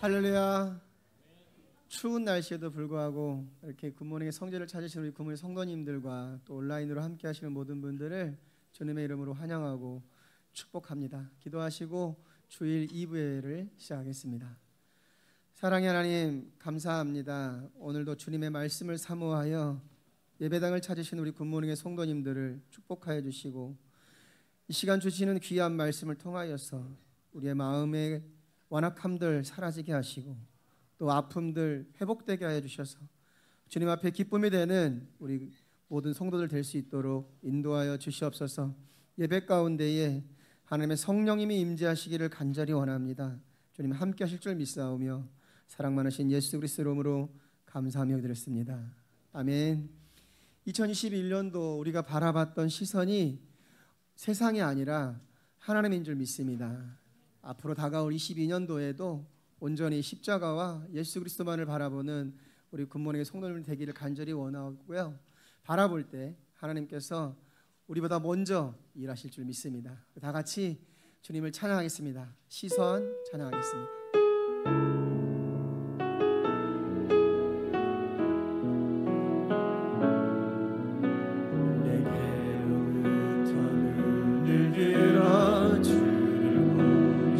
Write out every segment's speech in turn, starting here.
할렐루야. 추운 날씨에도 불구하고 이렇게 굿모닝의 성제를 찾으시는 우리 굿모닝 성도님들과 또 온라인으로 함께 하시는 모든 분들을 주님의 이름으로 환영하고 축복합니다. 기도하시고 주일 2부회를 시작하겠습니다. 사랑의 하나님, 감사합니다. 오늘도 주님의 말씀을 사모하여 예배당을 찾으신 우리 굿모닝의 성도님들을 축복하여 주시고, 이 시간 주시는 귀한 말씀을 통하여서 우리의 마음의 완악함들 사라지게 하시고 또 아픔들 회복되게 하여 주셔서 주님 앞에 기쁨이 되는 우리 모든 성도들 될 수 있도록 인도하여 주시옵소서. 예배 가운데에 하나님의 성령님이 임재하시기를 간절히 원합니다. 주님 함께 하실 줄 믿사오며 사랑 많으신 예수 그리스도 이름으로 감사하며 드렸습니다. 아멘. 2021년도 우리가 바라봤던 시선이 세상이 아니라 하나님인 줄 믿습니다. 앞으로 다가올 22년도에도 온전히 십자가와 예수 그리스도만을 바라보는 우리 굿모닝의 성도님들 되기를 간절히 원하고요. 바라볼 때 하나님께서 우리보다 먼저 일하실 줄 믿습니다. 다 같이 주님을 찬양하겠습니다. 시선 찬양하겠습니다.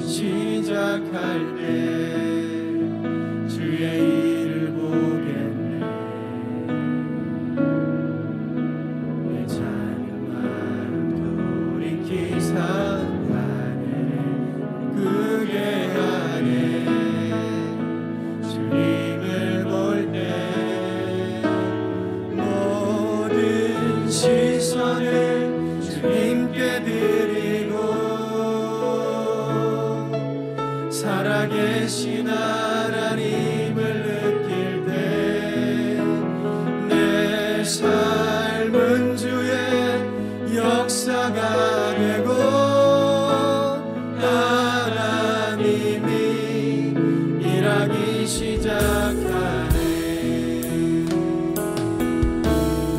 시작할 때 주의 일을 보겠네. 내 작은 마음 돌이키사 하늘을 크게 하네. 주님을 볼 때 모든 시선을 주님께 드리고 살아계신 하나님을 느낄 때 내 삶은 주의 역사가 되고 하나님이 일하기 시작하네.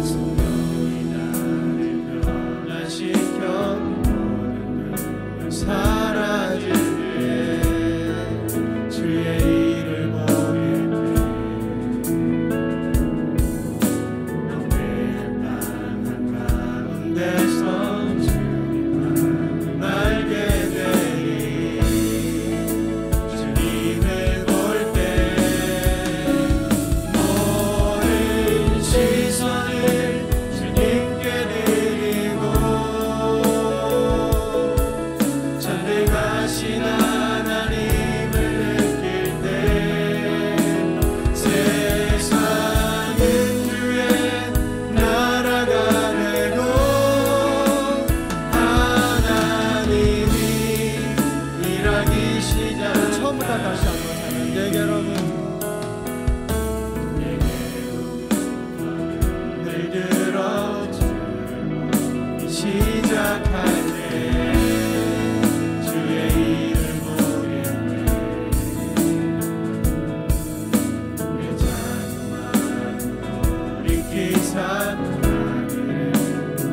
성령이 나를 변화시켜 모든 걸 사라질 주의 일을 보겠네. 엉매한 땅 한가운데서 주님만 알게 되리. 주님을 볼 때 모든 시선을 주님께 드리고 전능하신 하나님을 다시 한번 하면 내게로 늘 들어 주를 시작할 때 주의 일을 보겠네. 내 작은 마음 돌이키사 하늘을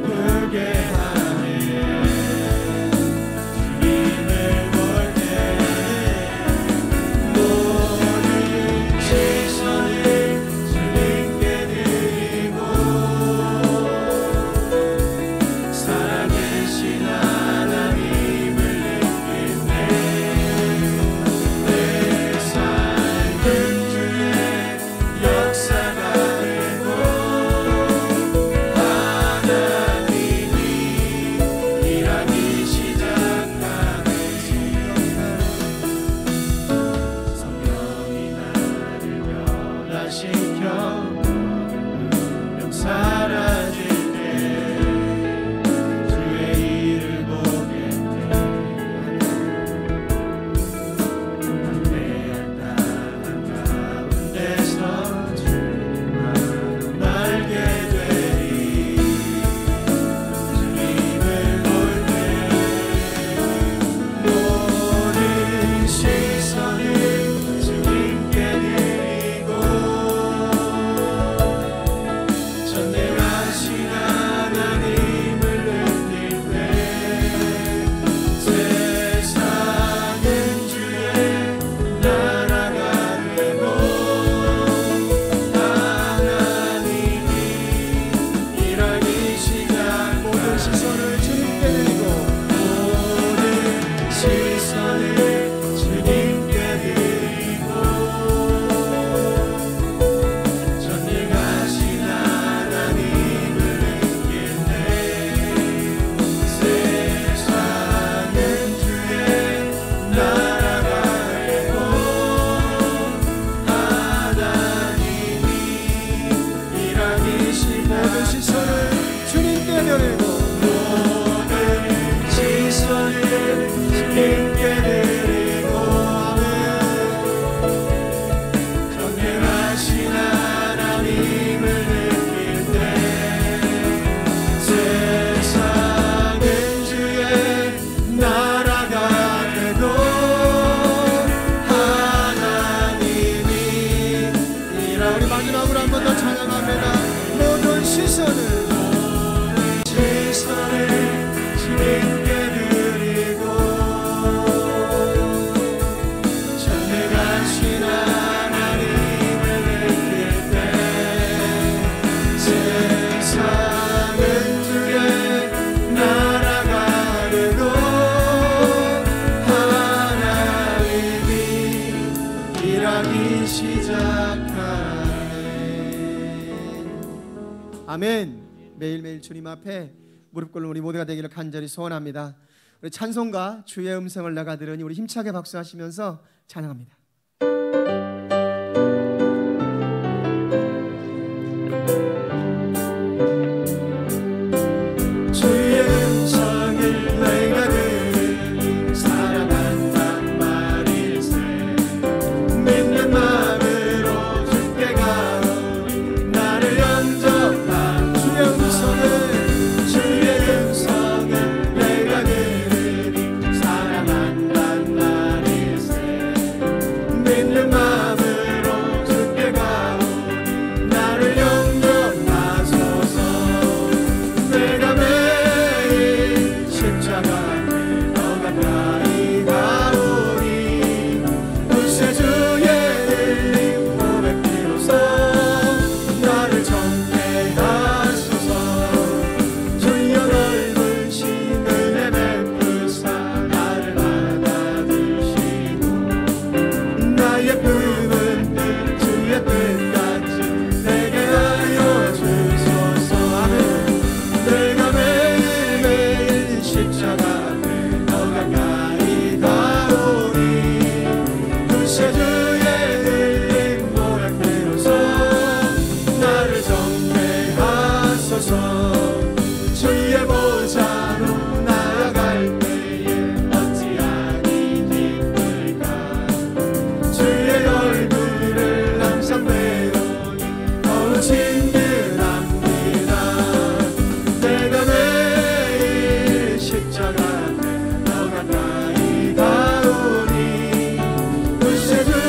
크게 하네. 시선을 주님께 드리고 시작하네. 아멘. 매일매일 주님 앞에 무릎 꿇는 우리 모두가 되기를 간절히 소원합니다. 우리 찬송가 주의 음성을 내가 들으니 우리 힘차게 박수하시면서 찬양합니다. 주의 음성을 내가 들으니 사랑한단 말일세. 믿는 마음으로 주께 가오니 나를 영접하. 주의 음성을 내가 들으니 사랑한단 말일세. 믿는 마음으로 주께 가오니 나를 영접하소서. 내가 매일 십자가 앞에 더 가까이 가오니 구세주의 흘린 보배 피로써 나를 정죄하소서. 주여 넓으신 은혜 베푸사 나를 받아주시고 나의 품은 뜻 주의 뜻같이 내게 하여 주소서. 아멘. 내가 매일매일 십자가 앞에 더 가까이 가오니 구세주의 흘린 보혈 피로써 나를 정죄하소서. 주의 보좌로 나아갈 때에 어찌하니 기쁠까. 주의 얼굴을 항상 배우니 더욱 친근합니다. 내가 매일 십자가 앞에 더 가까이 가오니 구세주의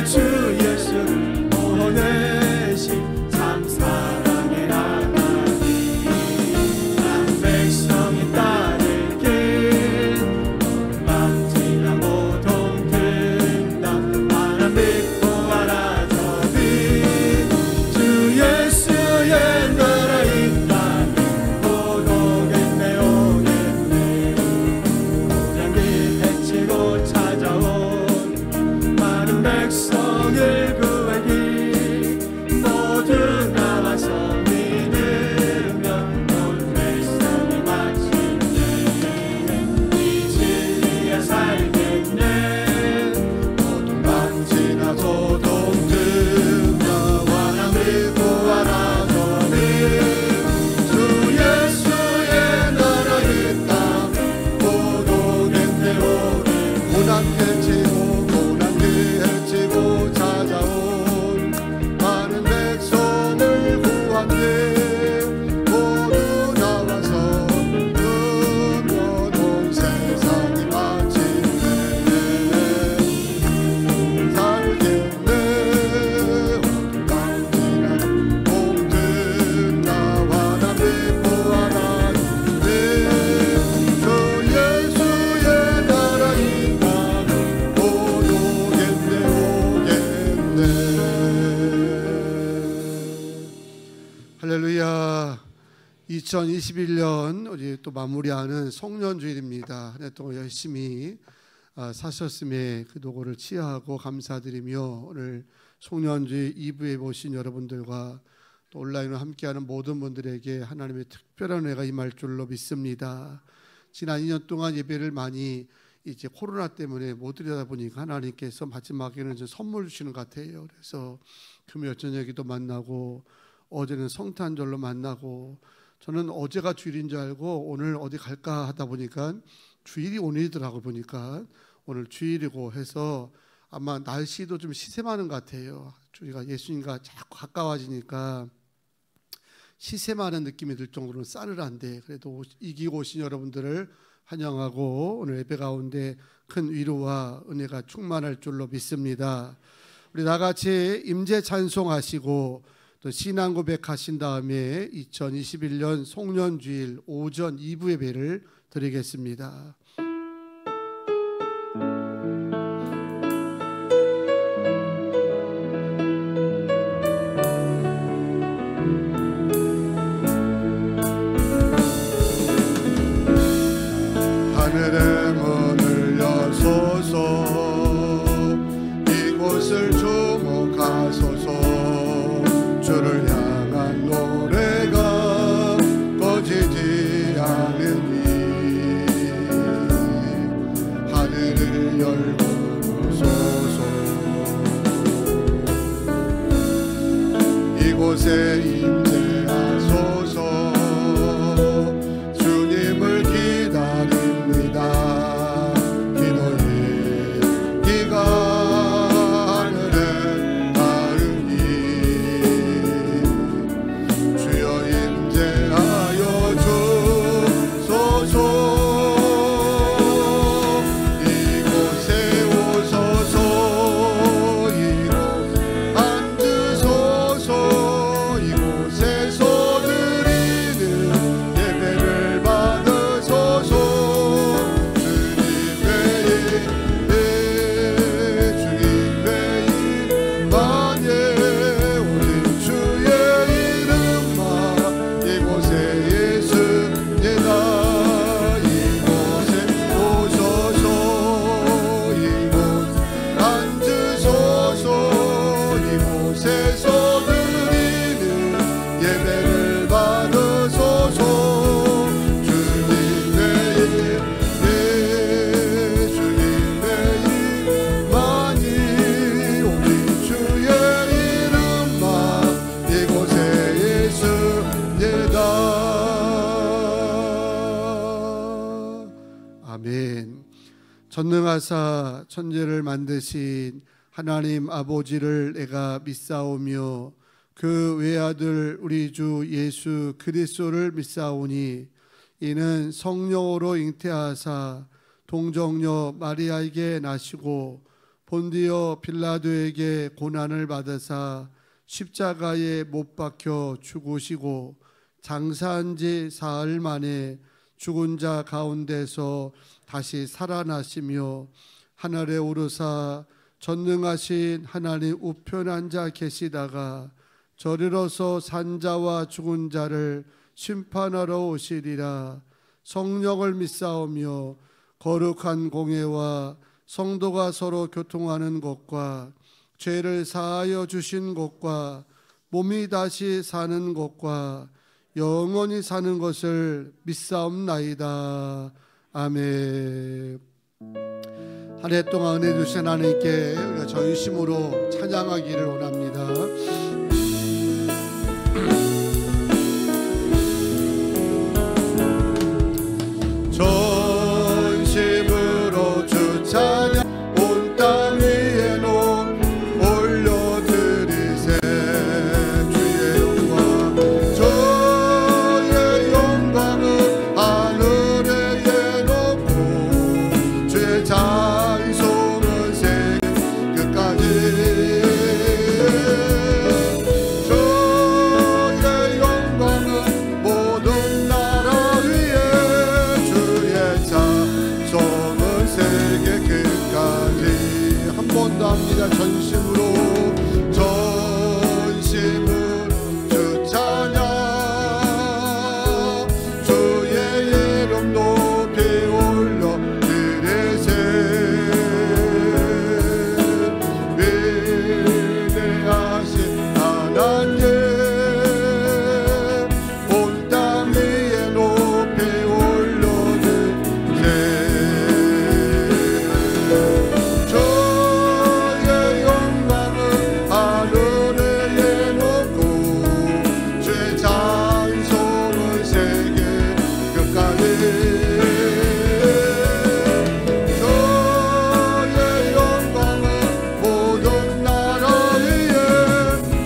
주 예수를 보내신 참 사랑의 하나님 한 백성이 따를 길 밤 지나고 동든다 하나 믿고 하나 저비 주 예수의 나라 있다면 고독했네 오겠네 고장기 해치고 찾아온 많은 백성을 구하기 모두 나와서 믿으면 온 백성이 마침내 이 진리에 살겠네 모든 밤 지나고 동등 나와 나 믿고 하나 더니 주 예수의 나라 있다면 고독했네 오겠네 고난게 치고 고난게 치고 찾아온 많은 백성을 구하게 모두 나와서 그러면 온 세상이 마침내 살겠네 어둠 가운데나 모든 나와 나 믿고 하나님께 주 예수의 나라 있다면 고독했네 오겠네. 할렐루야. 2021년 우리 또 마무리하는 송년주일입니다. 한 해 동안 열심히 사셨음에 그 도구를 치하하고 감사드리며 오늘 송년주일 2부에 모신 여러분들과 또 온라인으로 함께하는 모든 분들에게 하나님의 특별한 은혜가 임할 줄로 믿습니다. 지난 2년 동안 예배를 많이 이제 코로나 때문에 못 드리다 보니까 하나님께서 마지막에는 좀 선물 주시는 것 같아요. 그래서 금요일 저녁에도 만나고 어제는 성탄절로 만나고 저는 어제가 주일인 줄 알고 오늘 어디 갈까 하다 보니까 주일이 오늘이더라고 보니까 오늘 주일이고 해서 아마 날씨도 좀 시샘하는 것 같아요. 우리가 예수님과 자꾸 가까워지니까 시샘하는 느낌이 들 정도로 싸늘한데 그래도 이기고 오신 여러분들을 환영하고 오늘 예배 가운데 큰 위로와 은혜가 충만할 줄로 믿습니다. 우리 다 같이 임재 찬송하시고 또 신앙 고백하신 다음에 2021년 송년주일 오전 2부 예배를 드리겠습니다. 하늘의 문을 여소서 이곳을 주목하소서 주를 향한 노래가 꺼지지 않으니 하늘을 열고소서 이곳에 임재하소서 주님을 기다립니다 기도의 기가 하늘에 닿으니 주여 임재하여 주소서 이곳에 오소서 이곳 앉으소서 이곳에서 드리는 예배를 받으소서 주님의 임만에 오직 주의 이름만 이곳에 예수님이다 이곳에 오소서 이곳 앉으소서 이곳에서 드리는 예배를 받으소서 주님의 임만이 오직 주의 이름만 이곳에 예수님이다. 아멘. 전능하사 천지를 만드신 하나님 아버지를 내가 믿사오며 그 외아들 우리 주 예수 그리스도를 믿사오니 이는 성령으로 잉태하사 동정녀 마리아에게 나시고 본디오 빌라도에게 고난을 받으사 십자가에 못 박혀 죽으시고 장사한 지 사흘 만에 죽은 자 가운데서 다시 살아나시며 하늘에 오르사 전능하신 하나님 우편 앉아 계시다가 저리로서 산자와 죽은 자를 심판하러 오시리라. 성령을 믿사오며 거룩한 공회와 성도가 서로 교통하는 것과 죄를 사하여 주신 것과 몸이 다시 사는 것과 영원히 사는 것을 믿사옵나이다. 아멘. 한 해 동안 은혜 주신 하나님께 우리가 전심으로 찬양하기를 원합니다. 전심으로 주 찬양 온 땅 위에 올려드리세. 주의 영광 주의 영광은 하늘에 놓고 주의 찬송은 세계 끝까지. 주의 영광은 모든 나라 위에 주의 찬송은 세계 끝까지. 한 번 더 합니다. 전심으로 주 찬양 주의 이름 높이 올려 드리세. 위대하신 하나님 온 땅 위에 높이 올려 드리세. 주의 영광은 하늘에 놓고 주의 찬송은 세계 끝까지. 주의 영광은 모든 나라 위에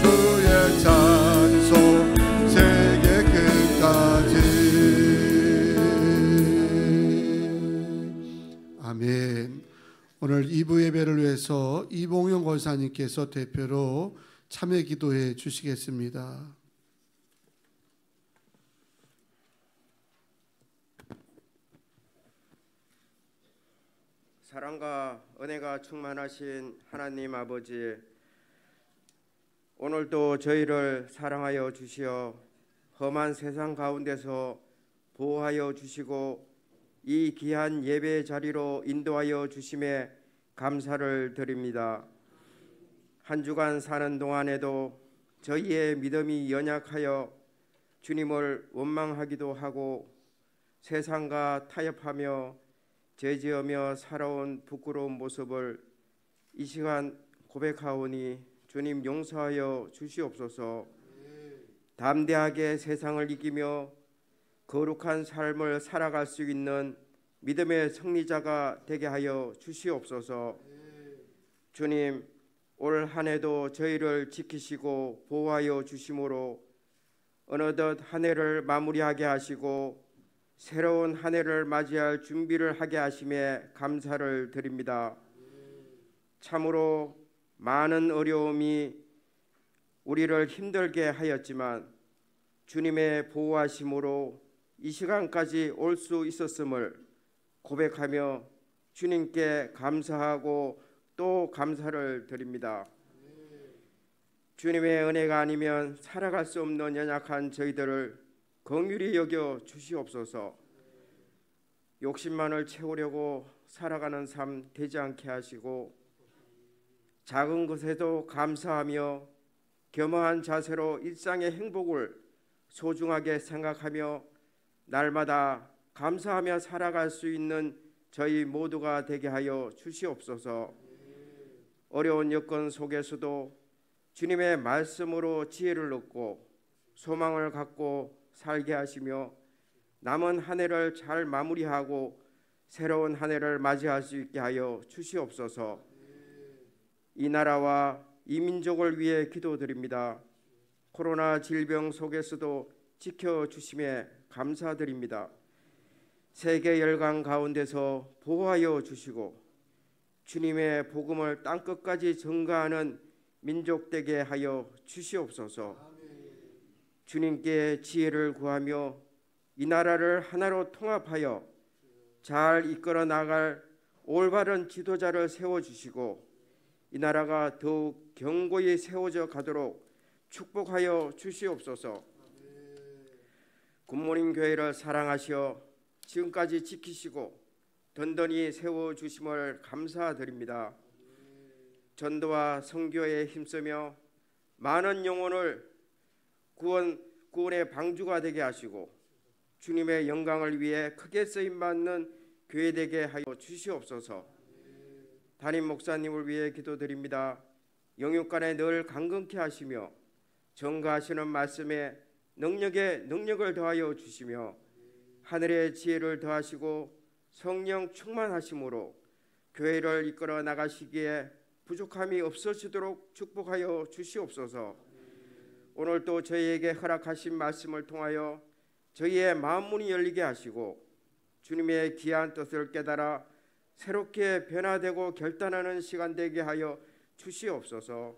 주의 찬송 세계 끝까지. 아멘. 오늘 2부 예배를 위해서 이봉영 권사님께서 대표로 참여 기도해 주시겠습니다. 사랑과 은혜가 충만하신 하나님 아버지, 오늘도 저희를 사랑하여 주시어 험한 세상 가운데서 보호하여 주시고 이 귀한 예배 자리로 인도하여 주심에 감사를 드립니다. 한 주간 사는 동안에도 저희의 믿음이 연약하여 주님을 원망하기도 하고 세상과 타협하며 죄지으며 살아온 부끄러운 모습을 이 시간 고백하오니 주님 용서하여 주시옵소서. 담대하게 세상을 이기며 거룩한 삶을 살아갈 수 있는 믿음의 승리자가 되게 하여 주시옵소서. 주님, 올 한 해도 저희를 지키시고 보호하여 주심으로 어느덧 한 해를 마무리하게 하시고 새로운 한 해를 맞이할 준비를 하게 하심에 감사를 드립니다. 참으로 많은 어려움이 우리를 힘들게 하였지만 주님의 보호하심으로 이 시간까지 올 수 있었음을 고백하며 주님께 감사하고 또 감사를 드립니다. 주님의 은혜가 아니면 살아갈 수 없는 연약한 저희들을 긍휼히 여겨 주시옵소서. 욕심만을 채우려고 살아가는 삶 되지 않게 하시고 작은 것에도 감사하며 겸허한 자세로 일상의 행복을 소중하게 생각하며 날마다 감사하며 살아갈 수 있는 저희 모두가 되게 하여 주시옵소서. 어려운 여건 속에서도 주님의 말씀으로 지혜를 얻고 소망을 갖고 살게 하시며 남은 한 해를 잘 마무리하고 새로운 한 해를 맞이할 수 있게 하여 주시옵소서. 이 나라와 이 민족을 위해 기도드립니다. 코로나 질병 속에서도 지켜주심에 감사드립니다. 세계 열강 가운데서 보호하여 주시고 주님의 복음을 땅끝까지 전가하는 민족 되게 하여 주시옵소서. 주님께 지혜를 구하며 이 나라를 하나로 통합하여 잘 이끌어 나갈 올바른 지도자를 세워주시고 이 나라가 더욱 견고히 세워져 가도록 축복하여 주시옵소서. 굿모닝 교회를 사랑하시어 지금까지 지키시고 든든히 세워주심을 감사드립니다. 전도와 선교에 힘쓰며 많은 영혼을 구원의 방주가 되게 하시고 주님의 영광을 위해 크게 쓰임받는 교회 되게 하여 주시옵소서. 담임 목사님을 위해 기도드립니다. 영육간에 늘 강건케 하시며 전가하시는 말씀에 능력에 능력을 더하여 주시며 하늘의 지혜를 더하시고 성령 충만하심으로 교회를 이끌어 나가시기에 부족함이 없어지도록 축복하여 주시옵소서. 오늘도 저희에게 허락하신 말씀을 통하여 저희의 마음 문이 열리게 하시고 주님의 귀한 뜻을 깨달아 새롭게 변화되고 결단하는 시간 되게 하여 주시옵소서.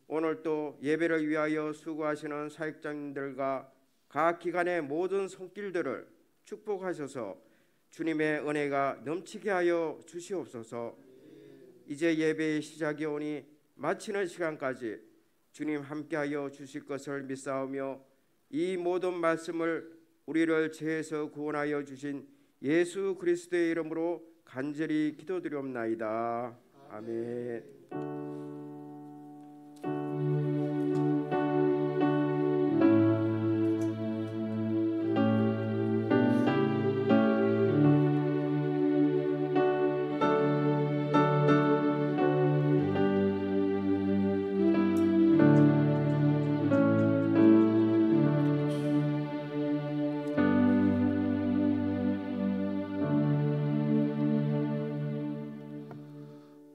오늘도 예배를 위하여 수고하시는 사역자님들과 각 기관의 모든 손길들을 축복하셔서 주님의 은혜가 넘치게 하여 주시옵소서. 이제 예배의 시작이 오니 마치는 시간까지 주님 함께하여 주실 것을 믿사오며 이 모든 말씀을 우리를 죄에서 구원하여 주신 예수 그리스도의 이름으로 간절히 기도드리옵나이다. 아멘.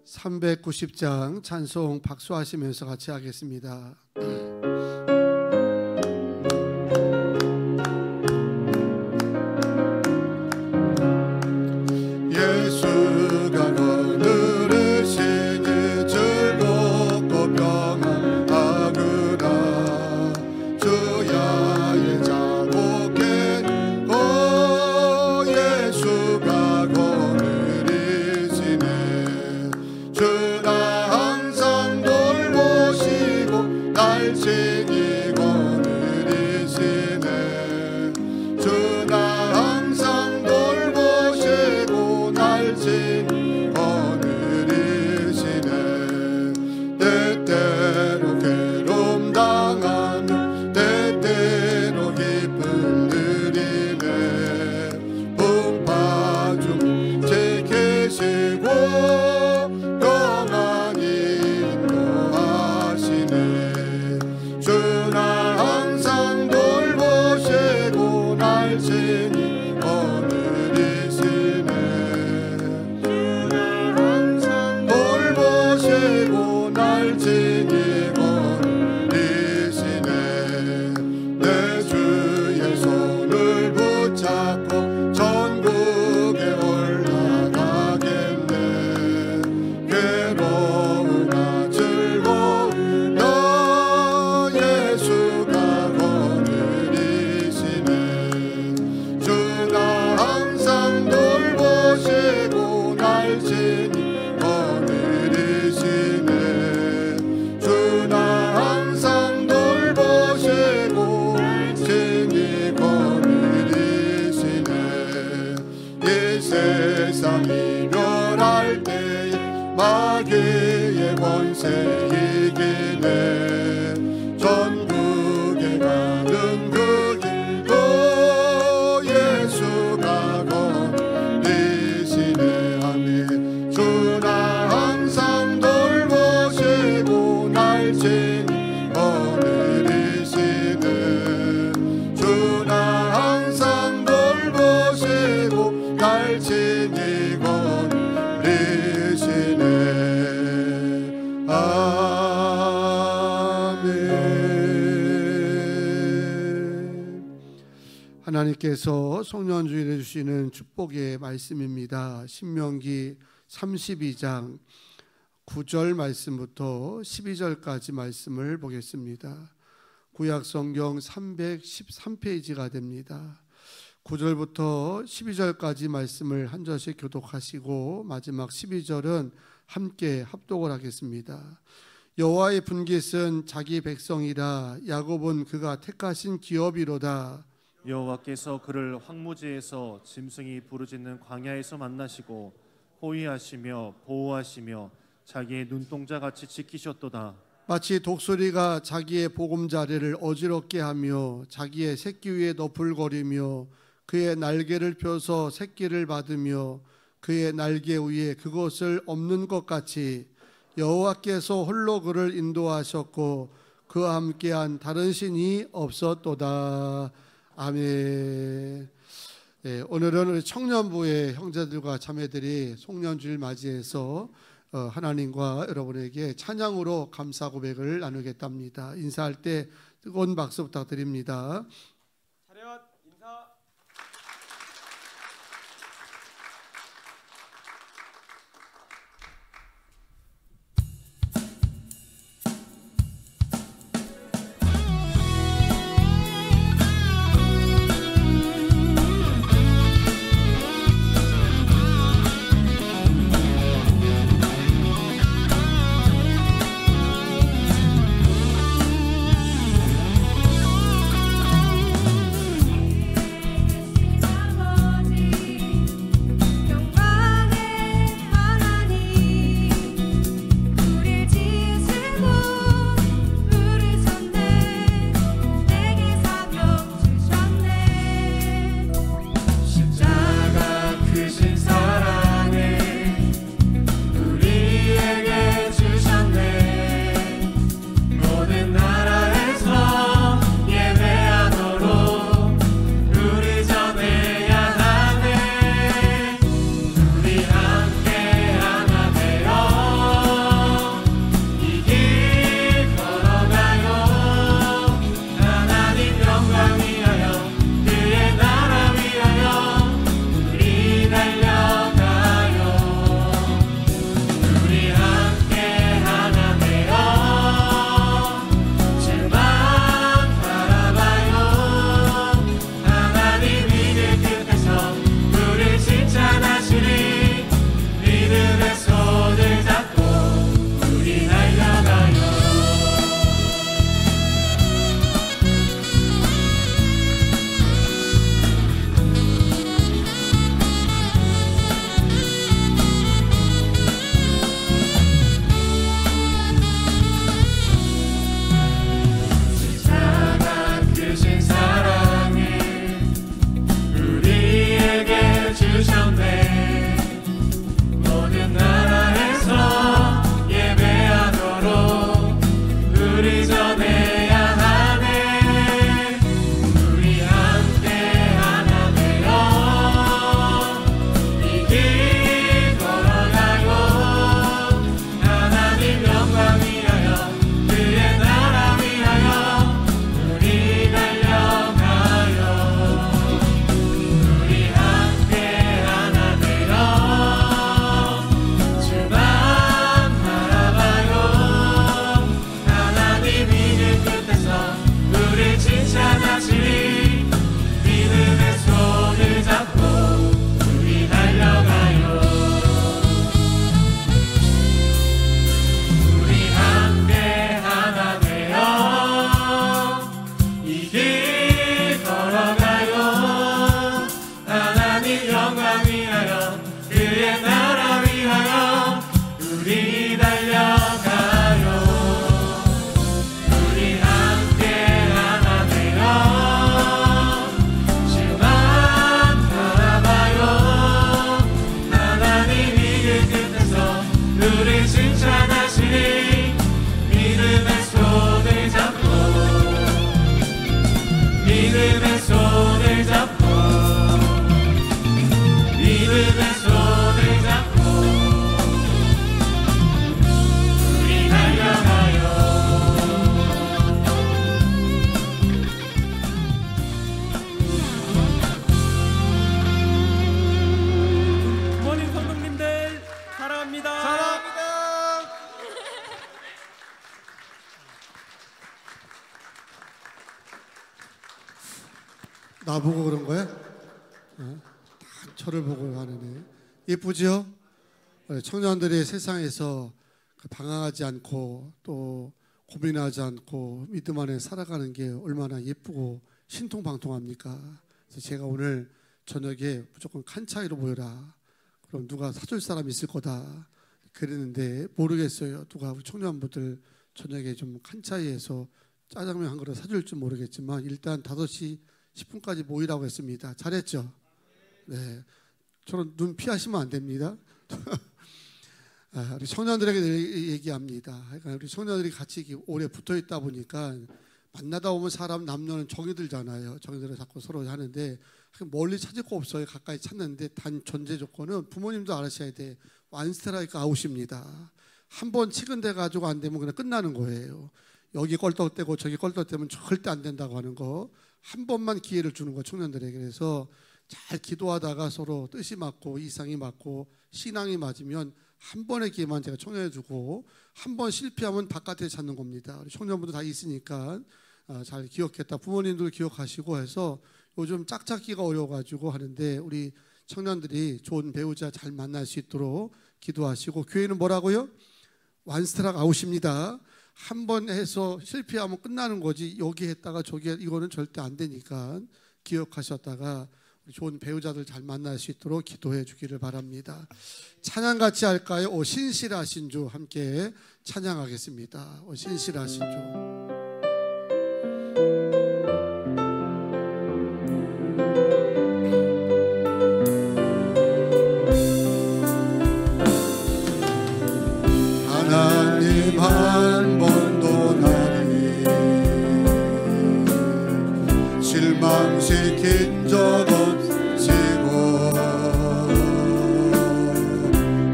(390장) 찬송 박수하시면서 같이 하겠습니다. 예수가 거느리시니 즐겁고 평안하구나. 주야의 자복해 예수가 거느리시네. 주나 항상 돌보시고 날 지키고 느리시네. 주나 항상 돌보시고 날 지키고 느리시네. 때때로 괴로움 당하며 때때로 기쁨 누리네. 풍파 중 지키시고 세상이 멸할 때에 마귀의 권세 이기네. 전국에 가는 그 길도 예수가 거니시네. 아멘. 주나 항상 돌보시고 날 친히 거느리시네. 주나 항상 돌보시고 날 친히 거느리시네. 하나님께서 송년주일에 주시는 축복의 말씀입니다. 신명기 32장 9절 말씀부터 12절까지 말씀을 보겠습니다. 구약 성경 313페이지가 됩니다. 9절부터 12절까지 말씀을 한 절씩 교독하시고 마지막 12절은 함께 합독을 하겠습니다. 여호와의 분깃은 자기 백성이라, 야곱은 그가 택하신 기업이로다. 여호와께서 그를 황무지에서 짐승이 부르짖는 광야에서 만나시고 호위하시며 보호하시며 자기의 눈동자같이 지키셨도다. 마치 독수리가 자기의 보금자리를 어지럽게 하며 자기의 새끼 위에 너풀거리며 그의 날개를 펴서 새끼를 받으며 그의 날개 위에 그것을 엎는 것 같이 여호와께서 홀로 그를 인도하셨고 그와 함께한 다른 신이 없었도다. 아멘. 네, 오늘은 우리 청년부의 형제들과 자매들이 송년주일 맞이해서 하나님과 여러분에게 찬양으로 감사 고백을 나누겠답니다. 인사할 때 뜨거운 박수 부탁드립니다. 차렷 인사. 나보고 그런 거야? 다 저를 보고 하네. 예쁘죠? 청년들이 세상에서 방황하지 않고 또 고민하지 않고 믿음 안에 살아가는 게 얼마나 예쁘고 신통방통합니까? 그래서 제가 오늘 저녁에 무조건 칸 차이로 모여라. 그럼 누가 사줄 사람 있을 거다. 그랬는데 모르겠어요. 누가 우리 청년분들 저녁에 좀 칸 차이에서 짜장면 한 그릇 사줄 줄 모르겠지만 일단 5시 10분까지 모이라고 했습니다. 잘했죠? 네, 저는 눈 피하시면 안 됩니다. 우리 청년들에게 얘기합니다. 그러니까 우리 청년들이 같이 오래 붙어 있다 보니까 만나다 보면 사람 남녀는 정이 들잖아요. 정이들을 자꾸 서로 하는데 멀리 찾을 거 없어요. 가까이 찾는데 단 전제 조건은 부모님도 알아셔야 돼. 완 스트라이크 아웃입니다. 한 번 치근대 가지고 안 되면 그냥 끝나는 거예요. 여기 껄떡대고 저기 껄떡대면 절대 안 된다고 하는 거. 한 번만 기회를 주는 거 청년들에게. 그래서 잘 기도하다가 서로 뜻이 맞고 이상이 맞고 신앙이 맞으면 한 번의 기회만 제가 청년해 주고 한 번 실패하면 바깥에 찾는 겁니다. 우리 청년분들 다 있으니까 잘 기억했다. 부모님들 기억하시고 해서 요즘 짝짓기가 어려워가지고 하는데 우리 청년들이 좋은 배우자 잘 만날 수 있도록 기도하시고 교회는 뭐라고요? 완스트락 아웃입니다. 한 번 해서 실패하면 끝나는 거지 여기 했다가 저기 이거는 절대 안 되니까 기억하셨다가 좋은 배우자들 잘 만날 수 있도록 기도해 주기를 바랍니다. 찬양 같이 할까요? 오 신실하신 주 함께 찬양하겠습니다. 오 신실하신 주. 하나님 한 번도 나를 실망시킨 적 없으시고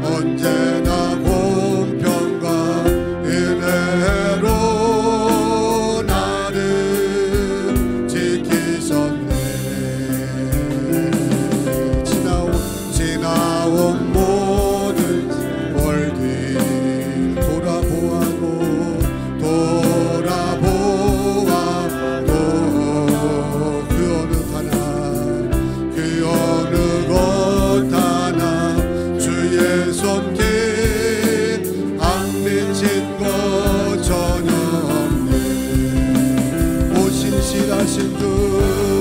언제나 공평과 은혜로 나를 지키셨네. 지나온 모든 월들 신실하신 주,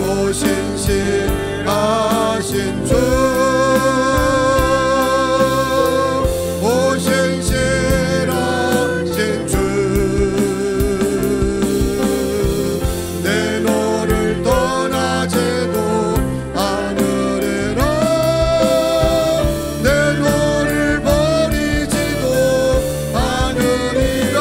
오 신실하신 주, 오 신실하신 주, 내 너를 떠나지도 않으리라, 내 너를 버리지도 않으리라.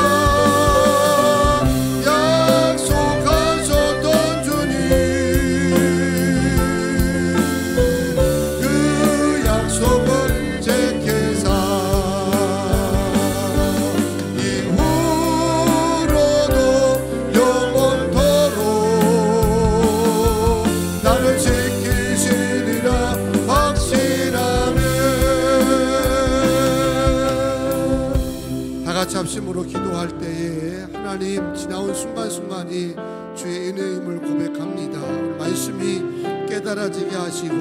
합심으로 기도할 때에 하나님 지나온 순간순간이 주의 은혜임을 고백합니다. 말씀이 깨달아지게 하시고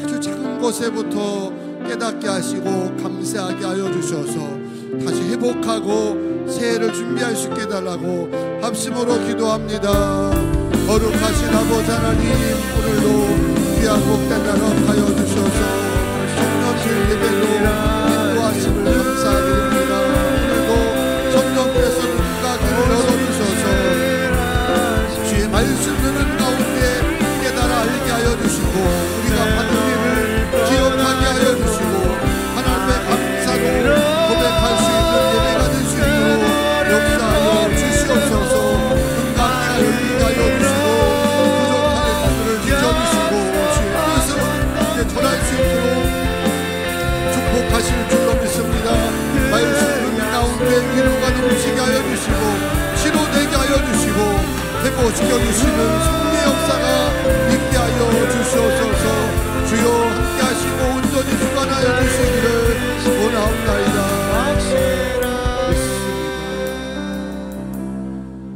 아주 작은 것에부터 깨닫게 하시고 감사하게 하여 주셔서 다시 회복하고 새해를 준비할 수 있게 해달라고 합심으로 기도합니다. 거룩하신 아버지 하나님, 오늘도 귀한 복된 날 허락하여 주셔서 청년들 예배로 인도하심을 감사드립니다. 성령께서 눈과 귀를 열어주셔서 주의 말씀 듣는 가운데 깨달아 알게 하여 주시고 우리가 받은 일을 기억하게 하여 주시고 하나님의 감사로 고백할 수 있는 예배가 될 수 있도록 역사하여 주시옵소서. 눈과 귀가 열리게 하여 주시고 부족한 것들을 지켜주시고 주의 뜻을 함께 전할 수 있도록 축복하실 줄로 믿습니다. 말씀 가운데 위로가 넘치게 하여 주시고 치료되게 하여 주시고 회복시켜 주시는 승리 역사가 있게 하여 주시옵소서. 주여 함께 하시고 온전히 주관하여 주시기를 원하옵나이다.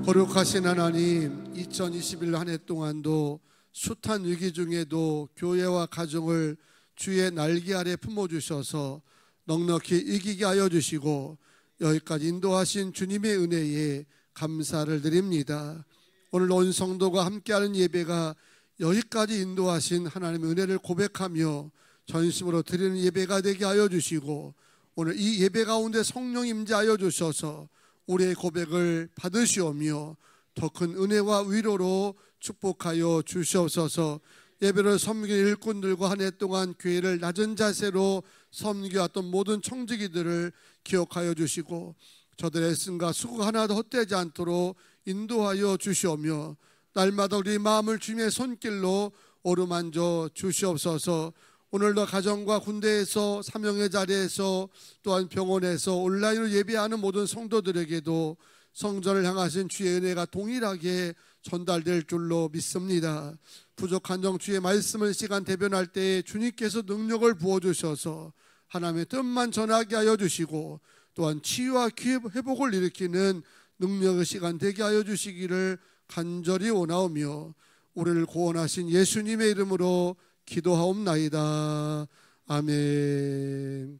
거룩하신 하나님, 2021 한 해 동안도 숱한 위기 중에도 교회와 가정을 주의 날개 아래 품어주셔서 넉넉히 이기게 하여 주시고 여기까지 인도하신 주님의 은혜에 감사를 드립니다. 오늘 온 성도가 함께하는 예배가 여기까지 인도하신 하나님의 은혜를 고백하며 전심으로 드리는 예배가 되게 하여 주시고 오늘 이 예배 가운데 성령 임재하여 주셔서 우리의 고백을 받으시오며 더 큰 은혜와 위로로 축복하여 주시옵소서. 예배를 섬기는 일꾼들과 한 해 동안 교회를 낮은 자세로 섬겨왔던 모든 청지기들을 기억하여 주시고 저들의 애씀과 수고 하나도 헛되지 않도록 인도하여 주시오며 날마다 우리 마음을 주님의 손길로 어루만져 주시옵소서. 오늘도 가정과 군대에서 사명의 자리에서 또한 병원에서 온라인으로 예배하는 모든 성도들에게도 성전을 향하신 주의 은혜가 동일하게 전달될 줄로 믿습니다. 부족한 정 주의 말씀을 시간 대변할 때에 주님께서 능력을 부어주셔서 하나님의 뜻만 전하게 하여 주시고 또한 치유와 회복을 일으키는 능력의 시간 되게 하여 주시기를 간절히 원하오며 우리를 구원하신 예수님의 이름으로 기도하옵나이다. 아멘.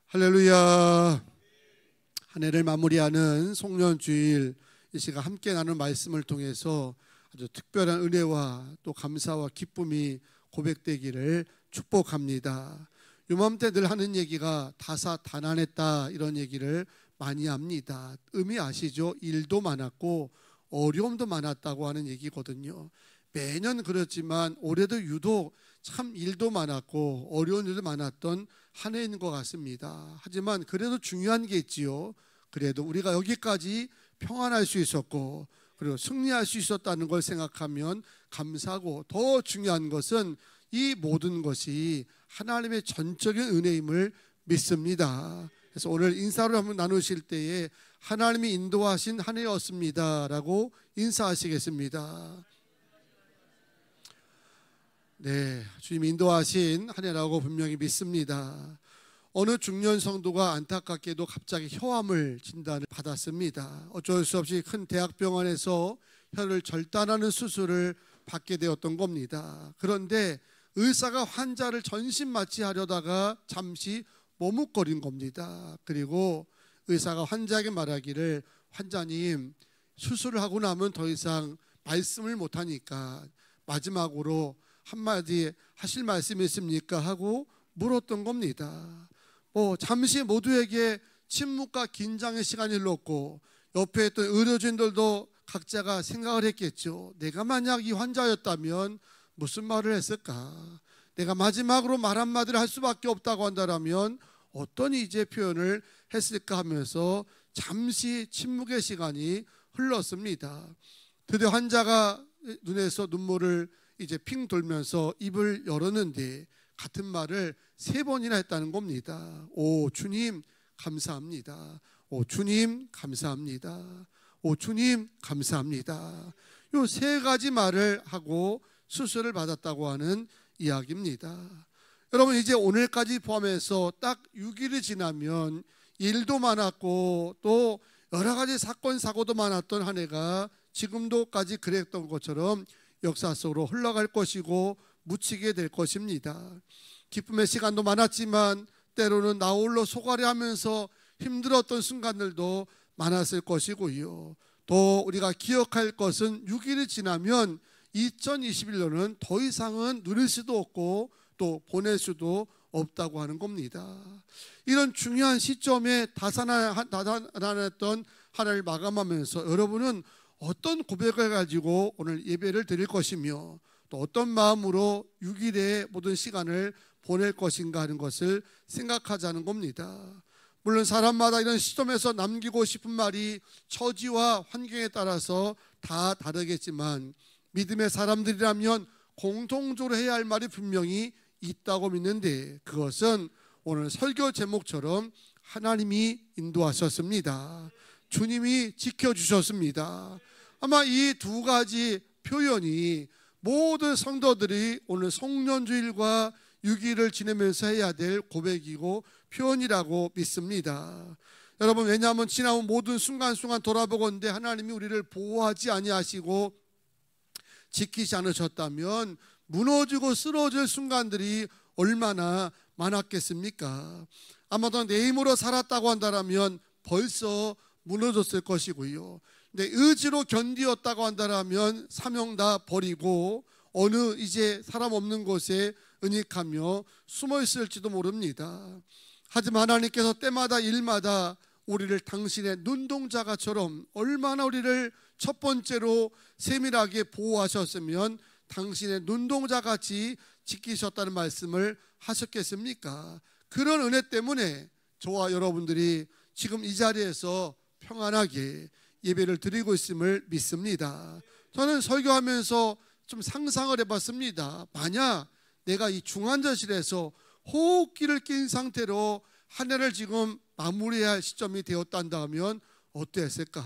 할렐루야. 한 해를 마무리하는 송년주일 이 시간 함께 나눈 말씀을 통해서 아주 특별한 은혜와 또 감사와 기쁨이 고백되기를 축복합니다. 요맘때 늘 하는 얘기가 다사다난했다 이런 얘기를 많이 합니다. 의미 아시죠? 일도 많았고 어려움도 많았다고 하는 얘기거든요. 매년 그렇지만 올해도 유독 참 일도 많았고 어려운 일도 많았던 한 해인 것 같습니다. 하지만 그래도 중요한 게 있지요. 그래도 우리가 여기까지 평안할 수 있었고 그리고 승리할 수 있었다는 걸 생각하면 감사하고 더 중요한 것은 이 모든 것이 하나님의 전적인 은혜임을 믿습니다. 그래서 오늘 인사를 한번 나누실 때에 하나님이 인도하신 한 해였습니다 라고 인사하시겠습니다. 네, 주님이 인도하신 한 해라고 분명히 믿습니다. 어느 중년 성도가 안타깝게도 갑자기 혀암을 진단을 받았습니다. 어쩔 수 없이 큰 대학병원에서 혀를 절단하는 수술을 받게 되었던 겁니다. 그런데 의사가 환자를 전신 마취하려다가 잠시 머뭇거린 겁니다. 그리고 의사가 환자에게 말하기를 환자님 수술을 하고 나면 더 이상 말씀을 못하니까 마지막으로 한마디 하실 말씀이 있습니까? 하고 물었던 겁니다. 잠시 모두에게 침묵과 긴장의 시간이 흘렀고 옆에 있던 의료진들도 각자가 생각을 했겠죠. 내가 만약 이 환자였다면 무슨 말을 했을까? 내가 마지막으로 말 한마디를 할 수밖에 없다고 한다면 어떤 이제 표현을 했을까 하면서 잠시 침묵의 시간이 흘렀습니다. 드디어 환자가 눈에서 눈물을 이제 핑 돌면서 입을 열었는데 같은 말을 3번이나 했다는 겁니다. 오 주님 감사합니다. 오 주님 감사합니다. 오 주님 감사합니다. 요 3가지 말을 하고 수술을 받았다고 하는 이야기입니다. 여러분 이제 오늘까지 포함해서 딱 6일이 지나면 일도 많았고 또 여러 가지 사건 사고도 많았던 한 해가 지금도까지 그랬던 것처럼 역사 속으로 흘러갈 것이고 묻히게 될 것입니다. 기쁨의 시간도 많았지만 때로는 나 홀로 소가리하면서 힘들었던 순간들도 많았을 것이고요. 또 우리가 기억할 것은 6일이 지나면 2021년은 더 이상은 누릴 수도 없고 또 보낼 수도 없다고 하는 겁니다. 이런 중요한 시점에 다산했던 한 해를 마감하면서 여러분은 어떤 고백을 가지고 오늘 예배를 드릴 것이며 또 어떤 마음으로 6일의 모든 시간을 보낼 것인가 하는 것을 생각하자는 겁니다. 물론 사람마다 이런 시점에서 남기고 싶은 말이 처지와 환경에 따라서 다 다르겠지만 믿음의 사람들이라면 공통적으로 해야 할 말이 분명히 있다고 믿는데 그것은 오늘 설교 제목처럼 하나님이 인도하셨습니다. 주님이 지켜주셨습니다. 아마 이 2가지 표현이 모든 성도들이 오늘 송년주일과 6일을 지내면서 해야 될 고백이고 표현이라고 믿습니다. 여러분 왜냐하면 지나온 모든 순간순간 돌아보건대 하나님이 우리를 보호하지 아니하시고 지키지 않으셨다면 무너지고 쓰러질 순간들이 얼마나 많았겠습니까? 아마도 내 힘으로 살았다고 한다면 벌써 무너졌을 것이고요. 내 의지로 견디었다고 한다면 사명 다 버리고 어느 이제 사람 없는 곳에 은닉하며 숨어 있을지도 모릅니다. 하지만 하나님께서 때마다 일마다 우리를 당신의 눈동자가처럼 얼마나 우리를 첫 번째로 세밀하게 보호하셨으면 당신의 눈동자같이 지키셨다는 말씀을 하셨겠습니까? 그런 은혜 때문에 저와 여러분들이 지금 이 자리에서 평안하게 예배를 드리고 있음을 믿습니다. 저는 설교하면서 좀 상상을 해봤습니다. 만약 내가 이 중환자실에서 호흡기를 낀 상태로 한 해를 지금 마무리해야 할 시점이 되었단다면 어땠을까?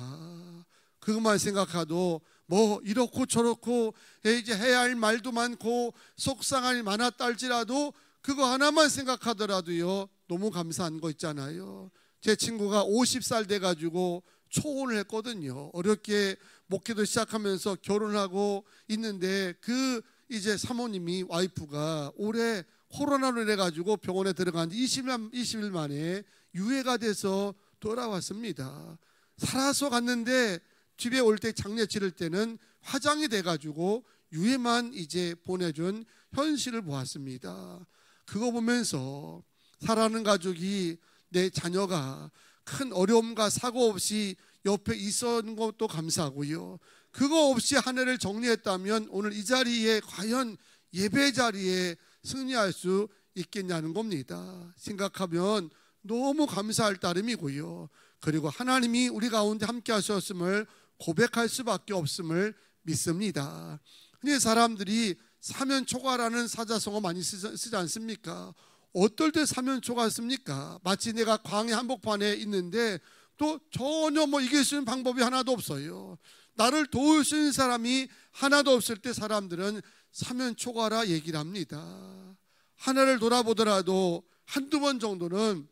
그것만 생각해도 뭐 이렇고 저렇고 이제 해야 할 말도 많고 속상한 일 많았다 할지라도 그거 하나만 생각하더라도요 너무 감사한 거 있잖아요. 제 친구가 50살 돼가지고 초혼을 했거든요. 어렵게 목회도 시작하면서 결혼하고 있는데 그 이제 사모님이 와이프가 올해 코로나로 인해가지고 병원에 들어간 지 20일 만에 유해가 돼서 돌아왔습니다. 살아서 갔는데 집에 올 때 장례 치를 때는 화장이 돼가지고 유해만 이제 보내준 현실을 보았습니다. 그거 보면서 사랑하는 가족이 내 자녀가 큰 어려움과 사고 없이 옆에 있었는 것도 감사하고요. 그거 없이 한 해를 정리했다면 오늘 이 자리에 과연 예배 자리에 승리할 수 있겠냐는 겁니다. 생각하면 너무 감사할 따름이고요. 그리고 하나님이 우리 가운데 함께 하셨음을 고백할 수밖에 없음을 믿습니다. 근데 사람들이 사면초가라는 사자성어 많이 쓰지 않습니까? 어떨 때 사면초가 씁니까? 마치 내가 광야 한복판에 있는데 또 전혀 뭐 이길 수 있는 방법이 하나도 없어요. 나를 도울 수 있는 사람이 하나도 없을 때 사람들은 사면초가라 얘기를 합니다. 하나를 돌아보더라도 한두 번 정도는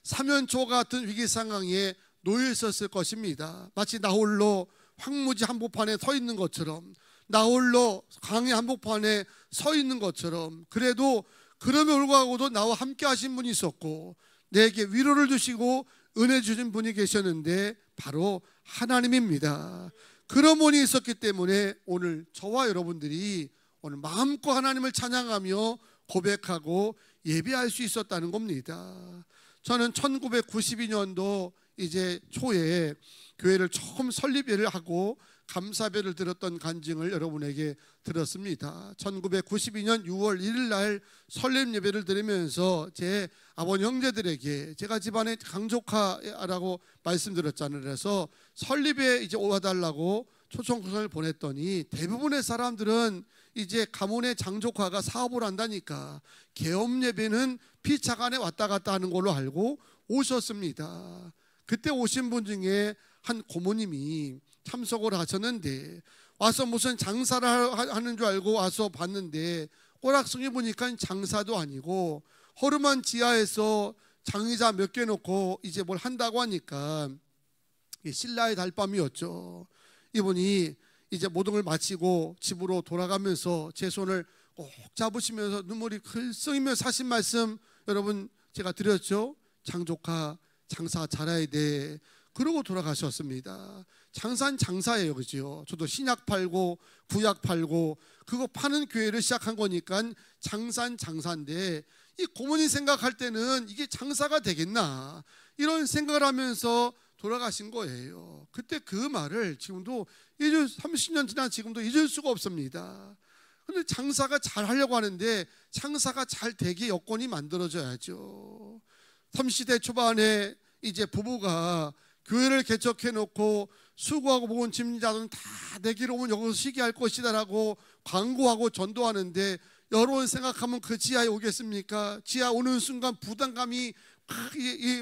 사면초가 같은 위기 상황에 놓여 있었을 것입니다. 마치 나 홀로 황무지 한복판에 서 있는 것처럼, 나 홀로 광야 한복판에 서 있는 것처럼, 그래도 그럼에도 불구하고도 나와 함께 하신 분이 있었고 내게 위로를 주시고 은혜 주신 분이 계셨는데 바로 하나님입니다. 그런 분이 있었기 때문에 오늘 저와 여러분들이 오늘 마음껏 하나님을 찬양하며 고백하고 예배할 수 있었다는 겁니다. 저는 1992년도 이제 초에 교회를 처음 설립회를 하고 감사배를 드렸던 간증을 여러분에게 들었습니다. 1992년 6월 1일 날 설립 예배를 드리면서 제 아버지 형제들에게 제가 집안에 강조카라고 말씀드렸잖아요. 그래서 설립에 이제 와달라고 초청장을 보냈더니 대부분의 사람들은 이제 가문의 장조카가 사업을 한다니까 계엄 예배는 피차간에 왔다 갔다 하는 걸로 알고 오셨습니다. 그때 오신 분 중에 한 고모님이 참석을 하셨는데 와서 무슨 장사를 하는 줄 알고 와서 봤는데 오락성에 보니까 장사도 아니고 허름한 지하에서 장의자 몇 개 놓고 이제 뭘 한다고 하니까 신라의 달밤이었죠. 이분이 이제 모든 걸 마치고 집으로 돌아가면서 제 손을 꼭 잡으시면서 눈물이 흘썽이며 하신 말씀 여러분 제가 드렸죠. 장조카 장사 잘해야 돼. 그러고 돌아가셨습니다. 장사는 장사예요, 그죠? 저도 신약 팔고 구약 팔고 그거 파는 교회를 시작한 거니까 장사는 장사인데 이 고모님 생각할 때는 이게 장사가 되겠나 이런 생각을 하면서 돌아가신 거예요. 그때 그 말을 지금도 30년 지난 지금도 잊을 수가 없습니다. 그런데 장사가 잘 하려고 하는데 장사가 잘 되게 여건이 만들어져야죠. 30대 초반에 이제 부부가 교회를 개척해 놓고 수고하고 모은 짐자들은 다 내게로 오면 여기서 쉬게 할 것이다라고 광고하고 전도하는데 여러분 생각하면 그 지하에 오겠습니까? 지하 오는 순간 부담감이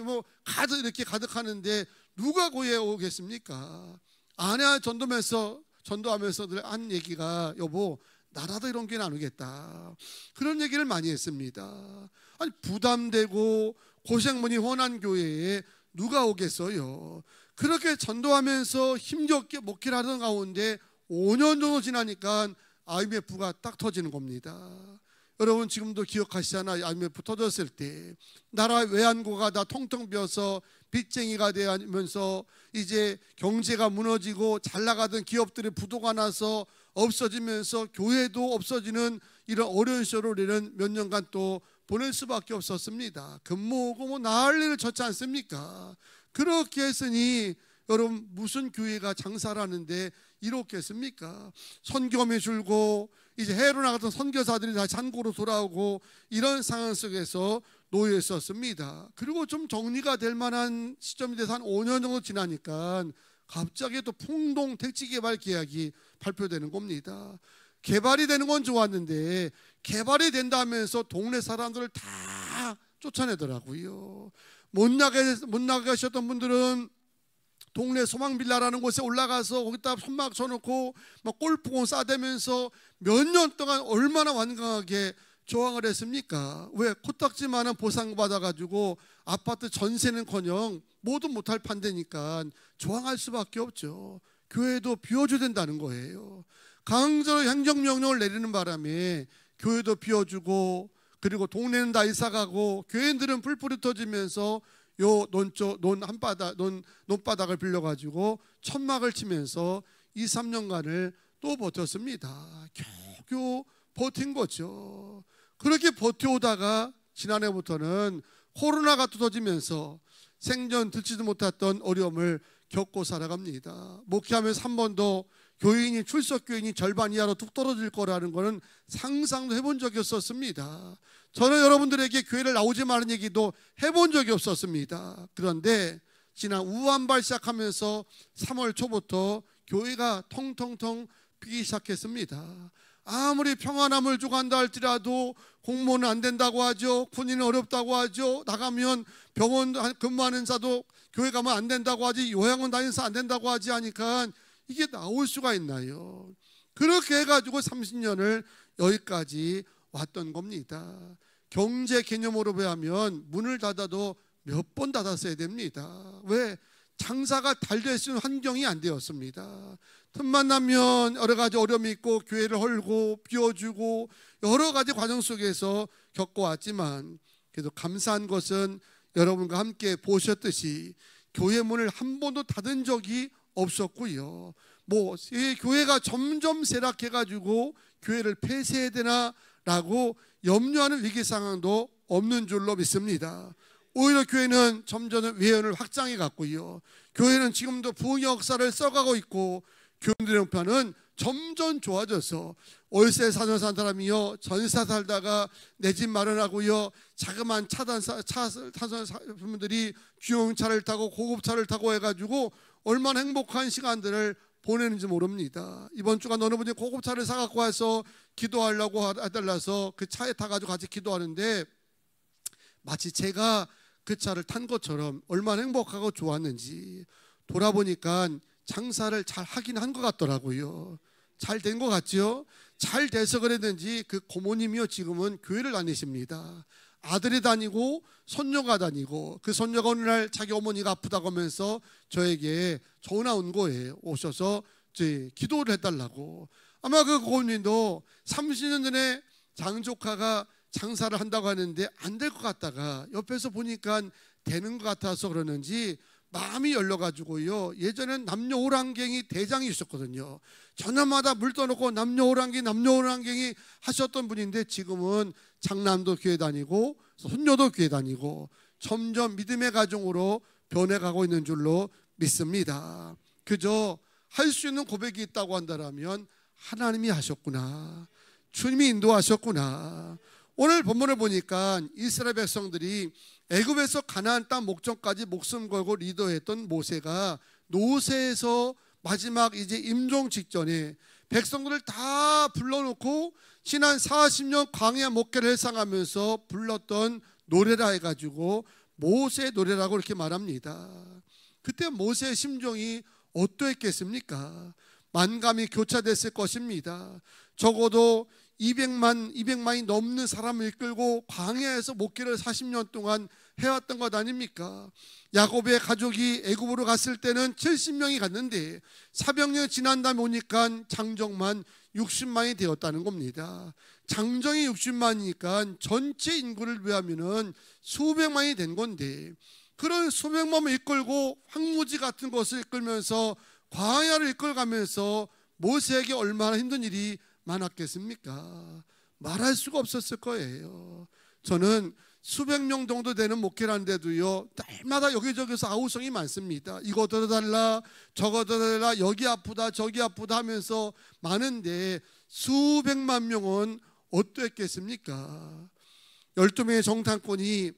뭐 가득 이렇게 가득하는데 누가 거기에 오겠습니까? 아내 전도하면서 늘 한 얘기가 여보 나라도 이런 게 나누겠다 그런 얘기를 많이 했습니다. 아니 부담되고 고생문이 훤한 교회에 누가 오겠어요? 그렇게 전도하면서 힘겹게 목회를 하던 가운데 5년 정도 지나니까 IMF가 딱 터지는 겁니다. 여러분 지금도 기억하시잖아요. IMF 터졌을 때 나라 외환고가 다 텅텅 비어서 빚쟁이가 되면서 이제 경제가 무너지고 잘 나가던 기업들이 부도가 나서 없어지면서 교회도 없어지는 이런 어려운 시절을 우리는 몇 년간 또 보낼 수밖에 없었습니다. 금모으고 뭐 난리를 쳤지 않습니까? 그렇게 했으니 여러분 무슨 교회가 장사를 하는데 이렇겠습니까? 선교험이 줄고 이제 해외로 나갔던 선교사들이 다시 한국으로 돌아오고 이런 상황 속에서 놓여 있었습니다. 그리고 좀 정리가 될 만한 시점이 돼서 한 5년 정도 지나니까 갑자기 또 풍동 택지 개발 계약이 발표되는 겁니다. 개발이 되는 건 좋았는데 개발이 된다면서 동네 사람들을 다 쫓아내더라고요. 못 나가셨던 분들은 동네 소망빌라라는 곳에 올라가서 거기다 손막 쳐놓고 막 골프공 싸대면서 몇 년 동안 얼마나 완강하게 조항을 했습니까? 왜? 코딱지만한 보상 받아가지고 아파트 전세는커녕 뭐도 못할 판대니까 조항할 수밖에 없죠. 교회도 비워줘야 된다는 거예요. 강제로 행정명령을 내리는 바람에 교회도 비워주고 그리고 동네는 다 이사가고 교회들은 풀뿌리 터지면서 요 논바닥을 빌려가지고 천막을 치면서 2-3년간을 또 버텼습니다. 겨우 버틴 거죠. 그렇게 버텨오다가 지난해부터는 코로나가 터지면서 생전 듣지도 못했던 어려움을 겪고 살아갑니다. 목회하면서 한 번도 교인이 출석 교인이 절반 이하로 뚝 떨어질 거라는 것은 상상도 해본 적이 없었습니다. 저는 여러분들에게 교회를 나오지 말라는 얘기도 해본 적이 없었습니다. 그런데 지난 우한발 시작하면서 3월 초부터 교회가 텅텅텅 비기 시작했습니다. 아무리 평안함을 주고 한다 할지라도 공무원은 안 된다고 하죠. 군인은 어렵다고 하죠. 나가면 병원 근무하는 자도 교회 가면 안 된다고 하지. 요양원 다니면서 안 된다고 하지 하니까 이게 나올 수가 있나요? 그렇게 해가지고 30년을 여기까지 왔던 겁니다. 경제 개념으로 보면 문을 닫아도 몇 번 닫았어야 됩니다. 왜? 장사가 잘 될 수 있는 환경이 안 되었습니다. 틈만 나면 여러 가지 어려움이 있고 교회를 헐고 비워주고 여러 가지 과정 속에서 겪어왔지만 그래도 감사한 것은 여러분과 함께 보셨듯이 교회 문을 한 번도 닫은 적이 없었고요. 이 교회가 점점 쇠락해가지고 교회를 폐쇄해야 되나라고 염려하는 위기 상황도 없는 줄로 믿습니다. 오히려 교회는 점점 외연을 확장해 갔고요. 교회는 지금도 부흥의 역사를 써가고 있고 교인들의 형편은 점점 좋아져서 월세 사는 사람이요 전세 살다가 내 집 마련하고요 자그마한 분들이 귀용차를 타고 고급차를 타고 해가지고 얼마나 행복한 시간들을 보내는지 모릅니다. 이번 주간 어느 분이 고급차를 사갖고 와서 기도하려고 해달라서 그 차에 타가지고 같이 기도하는데 마치 제가 그 차를 탄 것처럼 얼마나 행복하고 좋았는지 돌아보니까 장사를 잘 하긴 한 것 같더라고요. 잘 된 것 같죠? 잘 돼서 그랬는지 그 고모님이요 지금은 교회를 다니십니다. 아들이 다니고 손녀가 다니고 그 손녀가 어느 날 자기 어머니가 아프다고 하면서 저에게 전화 온 거예요. 오셔서 기도를 해달라고. 아마 그 고모님도 30년 전에 장조카가 장사를 한다고 하는데 안 될 것 같다가 옆에서 보니까 되는 것 같아서 그러는지 마음이 열려가지고요. 예전엔 남녀 오랑갱이 대장이 있었거든요. 저녁마다 물 떠놓고 남녀 오랑갱이 하셨던 분인데 지금은 장남도 교회 다니고 손녀도 교회 다니고 점점 믿음의 가정으로 변해가고 있는 줄로 믿습니다. 그저 할 수 있는 고백이 있다고 한다면 하나님이 하셨구나. 주님이 인도하셨구나. 오늘 본문을 보니까 이스라엘 백성들이 애굽에서 가나안 땅 목전까지 목숨 걸고 리더했던 모세가 노새에서 마지막 이제 임종 직전에 백성들을 다 불러놓고 지난 40년 광야 목회를 회상하면서 불렀던 노래라 해가지고 모세 노래라고 이렇게 말합니다. 그때 모세의 심정이 어떠했겠습니까? 만감이 교차됐을 것입니다. 적어도 200만이 넘는 사람을 이끌고 광야에서 목회를 40년 동안 해왔던 것 아닙니까? 야곱의 가족이 애굽으로 갔을 때는 70명이 갔는데 400년 지난 다음에 오니까 장정만 60만이 되었다는 겁니다. 장정이 60만이니까 전체 인구를 비하면은 수백만이 된 건데, 그런 수백만을 이끌고 황무지 같은 것을 이끌면서 광야를 이끌어가면서 모세에게 얼마나 힘든 일이 많았겠습니까? 말할 수가 없었을 거예요. 저는 수백 명 정도 되는 목회를 하는데도요, 날마다 여기저기서 아우성이 많습니다. 이거 더 달라, 저거 더 달라, 여기 아프다, 저기 아프다 하면서 많은데 수백만 명은 어떠했겠습니까? 12명의 정탐꾼이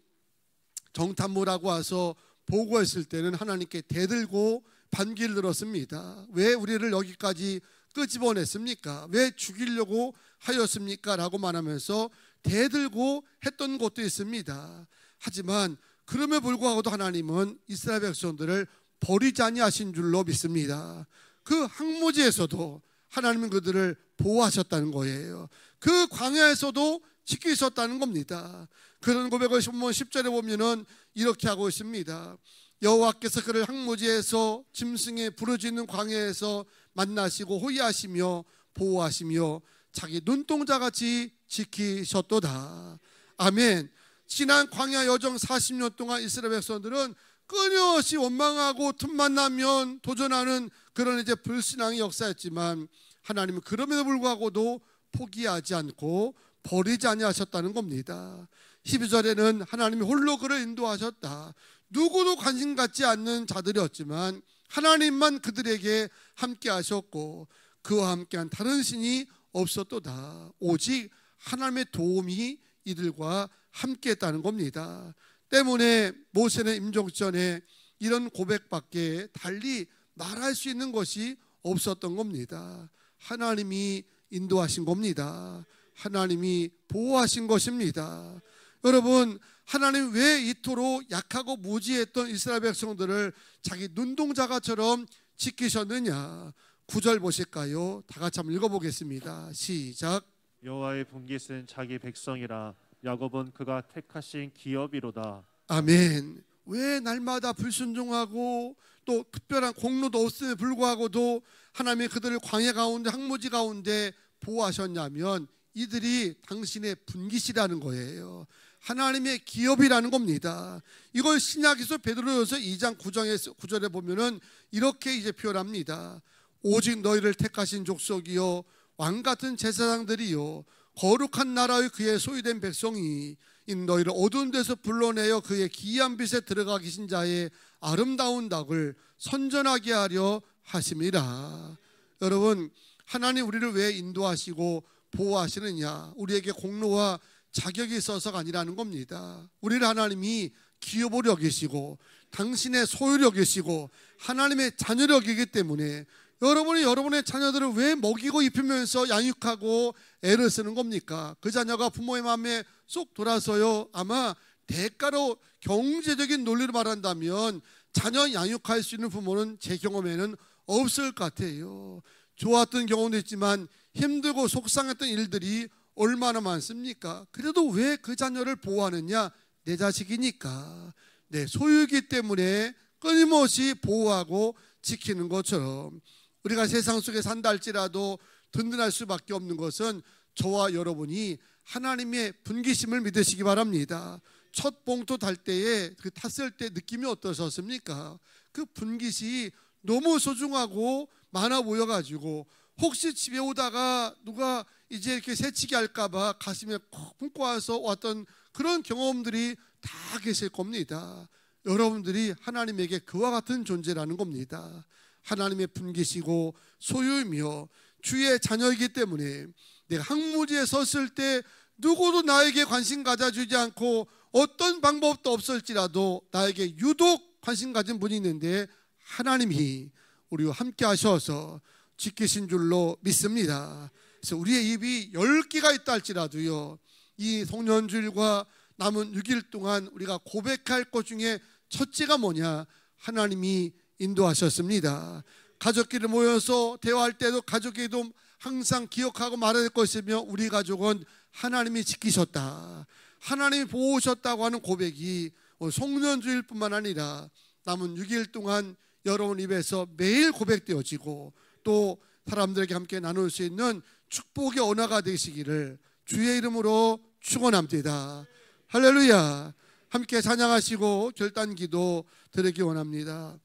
정탐무라고 와서 보고했을 때는 하나님께 대들고 반기를 들었습니다. 왜 우리를 여기까지 끄집어냈습니까? 왜 죽이려고 하였습니까? 라고 말하면서 대들고 했던 것도 있습니다. 하지만 그럼에 불구하고도 하나님은 이스라엘 백성들을 버리지 아니하신 줄로 믿습니다. 그 항무지에서도 하나님은 그들을 보호하셨다는 거예요. 그 광야에서도 지키셨다는 겁니다. 그런 고백을 10절에 보면은 이렇게 하고 있습니다. 여호와께서 그를 항무지에서 짐승의 부르짖는 광야에서 만나시고 호위하시며 보호하시며 자기 눈동자같이 지키셨도다. 아멘. 지난 광야 여정 40년 동안 이스라엘 백성들은 끊임없이 원망하고 틈만 나면 도전하는 그런 이제 불신앙의 역사였지만, 하나님은 그럼에도 불구하고도 포기하지 않고 버리지 아니하셨다는 겁니다. 12절에는 하나님이 홀로 그를 인도하셨다. 누구도 관심 갖지 않는 자들이었지만 하나님만 그들에게 함께 하셨고 그와 함께한 다른 신이 없었도다. 오직 하나님의 도움이 이들과 함께했다는 겁니다. 때문에 모세는 임종전에 이런 고백밖에 달리 말할 수 있는 것이 없었던 겁니다. 하나님이 인도하신 겁니다. 하나님이 보호하신 것입니다. 여러분, 하나님 왜 이토록 약하고 무지했던 이스라엘 백성들을 자기 눈동자가처럼 지키셨느냐? 9절 보실까요? 다 같이 한번 읽어보겠습니다. 시작. 여호와의 분깃은 자기 백성이라 야곱은 그가 택하신 기업이로다. 아멘. 왜 날마다 불순종하고 또 특별한 공로도 없음에 불구하고도 하나님이 그들을 광야 가운데 항무지 가운데 보호하셨냐면 이들이 당신의 분깃이라는 거예요. 하나님의 기업이라는 겁니다. 이걸 신약에서 베드로전서 2장 9절에 보면은 이렇게 이제 표현합니다. 오직 너희를 택하신 족속이요 왕 같은 제사장들이요 거룩한 나라의 그의 소유된 백성이 너희를 어두운 데서 불러내어 그의 기이한 빛에 들어가 계신 자의 아름다운 닭을 선전하게 하려 하심이라. 여러분, 하나님 우리를 왜 인도하시고 보호하시느냐? 우리에게 공로와 자격이 있어서가 아니라는 겁니다. 우리를 하나님이 기업으로 여기시고 당신의 소유로 여기시고 하나님의 자녀로 여기기 때문에 여러분이 여러분의 자녀들을 왜 먹이고 입히면서 양육하고 애를 쓰는 겁니까? 그 자녀가 부모의 마음에 쏙 돌아서요, 아마 대가로 경제적인 논리로 말한다면 자녀 양육할 수 있는 부모는 제 경험에는 없을 것 같아요. 좋았던 경험도 있지만 힘들고 속상했던 일들이 얼마나 많습니까? 그래도 왜 그 자녀를 보호하느냐? 내 자식이니까, 내 소유이기 때문에 끊임없이 보호하고 지키는 것처럼 우리가 세상 속에 산다 할지라도 든든할 수밖에 없는 것은 저와 여러분이 하나님의 분깃심을 믿으시기 바랍니다. 첫 봉투 달 때에 그 탔을 때 느낌이 어떠셨습니까? 그 분깃이 너무 소중하고 많아 보여가지고 혹시 집에 오다가 누가 이제 이렇게 새치기 할까봐 가슴에 콕 품고 와서 왔던 그런 경험들이 다 계실 겁니다. 여러분들이 하나님에게 그와 같은 존재라는 겁니다. 하나님의 분깃이고 소유이며 주의 자녀이기 때문에 내가 항무지에 섰을 때 누구도 나에게 관심 가져주지 않고 어떤 방법도 없을지라도 나에게 유독 관심 가진 분이 있는데 하나님이 우리와 함께 하셔서 지키신 줄로 믿습니다. 그래서 우리의 입이 10개가 있다 할지라도요, 이 송년주일과 남은 6일 동안 우리가 고백할 것 중에 첫째가 뭐냐? 하나님이 인도하셨습니다. 가족끼리 모여서 대화할 때도 가족끼리도 항상 기억하고 말해야 될 것이며, 우리 가족은 하나님이 지키셨다, 하나님이 보호하셨다고 하는 고백이 송년주일 뿐만 아니라 남은 6일 동안 여러분 입에서 매일 고백되어지고 또 사람들에게 함께 나눌 수 있는 축복의 언어가 되시기를 주의 이름으로 축원합니다. 할렐루야. 함께 찬양하시고 결단기도 드리기 원합니다.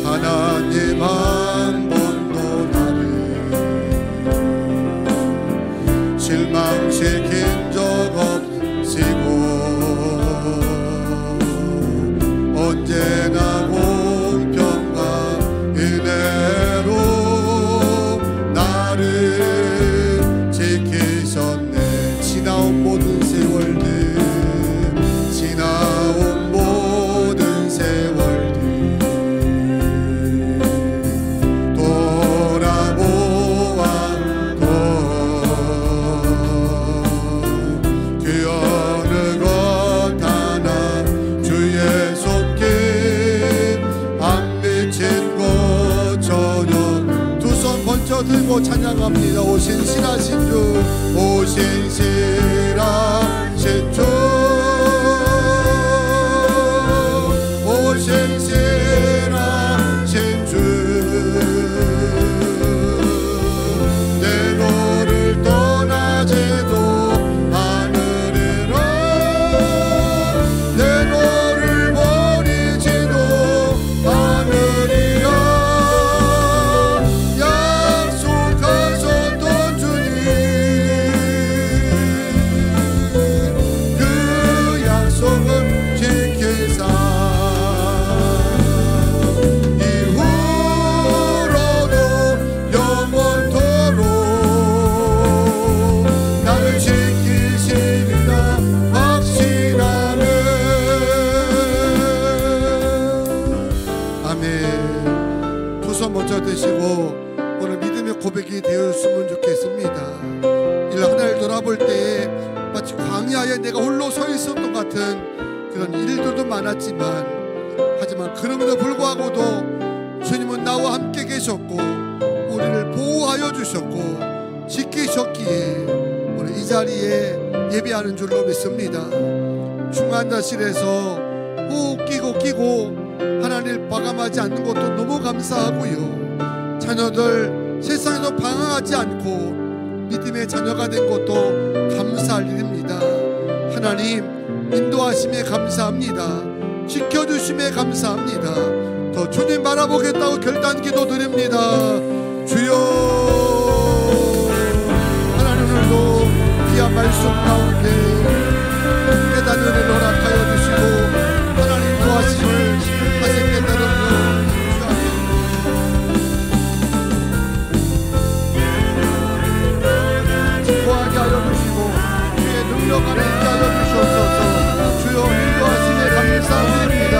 하나님 한 번도 나를 실망시킨 적 없으시고 언제나 공평과 은혜로 나를 지키셨네. 지나온 모든 세월들, 지나온 모든 세월들 들고 찬양합니다. 오신 신하신 주, 오신 신하신 주, 오신 신하신 주, 내 너를 떠나지도 않으리라, 내 너를 버리지도 않으리라. 오늘 믿음의 고백이 되었으면 좋겠습니다. 이를 하나를 돌아볼 때에 마치 광야에 내가 홀로 서 있었던 같은 그런 일들도 많았지만, 하지만 그럼에도 불구하고도 주님은 나와 함께 계셨고 우리를 보호하여 주셨고 지키셨기에 오늘 이 자리에 예배하는 줄로 믿습니다. 중환자실에서 꼭 끼고 하나님을 마감하지 않는 것도 너무 감사하고요, 자녀들 세상에서 방황하지 않고 믿음의 자녀가 된 것도 감사할 일입니다. 하나님 인도하심에 감사합니다. 지켜주심에 감사합니다. 더 주님 바라보겠다고 결단기도 드립니다. 주여, 하나님 오늘도 귀한 말씀 가운데 깨닫는 은혜를 허락하여 주시고 하나님 인도하심을 다시 깨달으며 하게 하여 주시고 주의 능력 안에 있게 하여 주시옵소서. 주여 인도하심에 감사드립니다.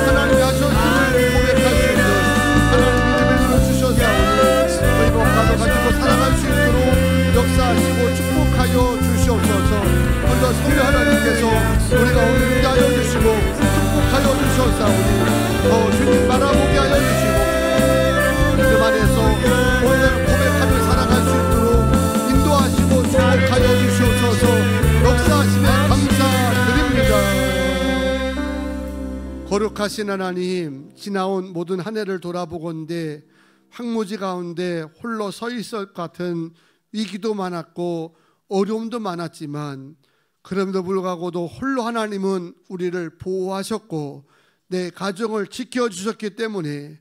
하나님의 하셨음을 고백할 수 있는 하나님 믿음의 눈을 주셨사오니 저희 목사도 가지고 살아갈 수 있도록 역사하시고 축복하여 주시옵소서. 먼저 성령 하나님께서 우리가 오늘 있게 하여 주시고 축복하여 주셨사오니 더 주님 바라보게 하여 주시고 믿음 안에서 오늘 고백하며 살아갈 수 있도록 인도하시고 축복하여 주시옵소서. 역사하심에 감사드립니다. 거룩하신 하나님, 지나온 모든 한 해를 돌아보건대 황무지 가운데 홀로 서 있을 것 같은 위기도 많았고 어려움도 많았지만 그럼에도 불구하고도 홀로 하나님은 우리를 보호하셨고 내 가정을 지켜주셨기 때문에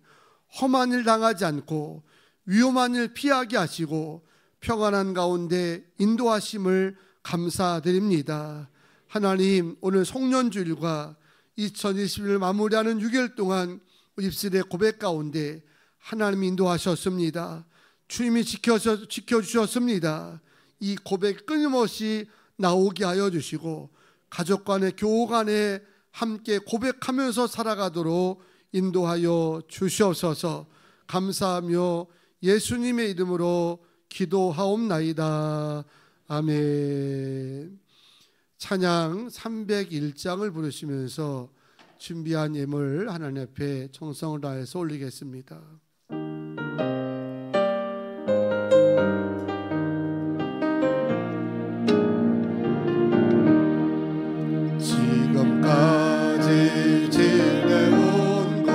험한 일 당하지 않고 위험한 일 피하게 하시고 평안한 가운데 인도하심을 감사드립니다. 하나님, 오늘 송년주일과 2021을 마무리하는 6일 동안 입술의 고백 가운데 하나님이 인도하셨습니다. 주님이 지켜주셨습니다. 이 고백 끊임없이 나오게 하여 주시고 가족 간의 교우 간에 함께 고백하면서 살아가도록 인도하여 주시옵소서. 감사하며 예수님의 이름으로 기도하옵나이다. 아멘. 찬양 301장을 부르시면서 준비한 예물 하나님 앞에 정성을 다해서 올리겠습니다. 지금까지 지내온 것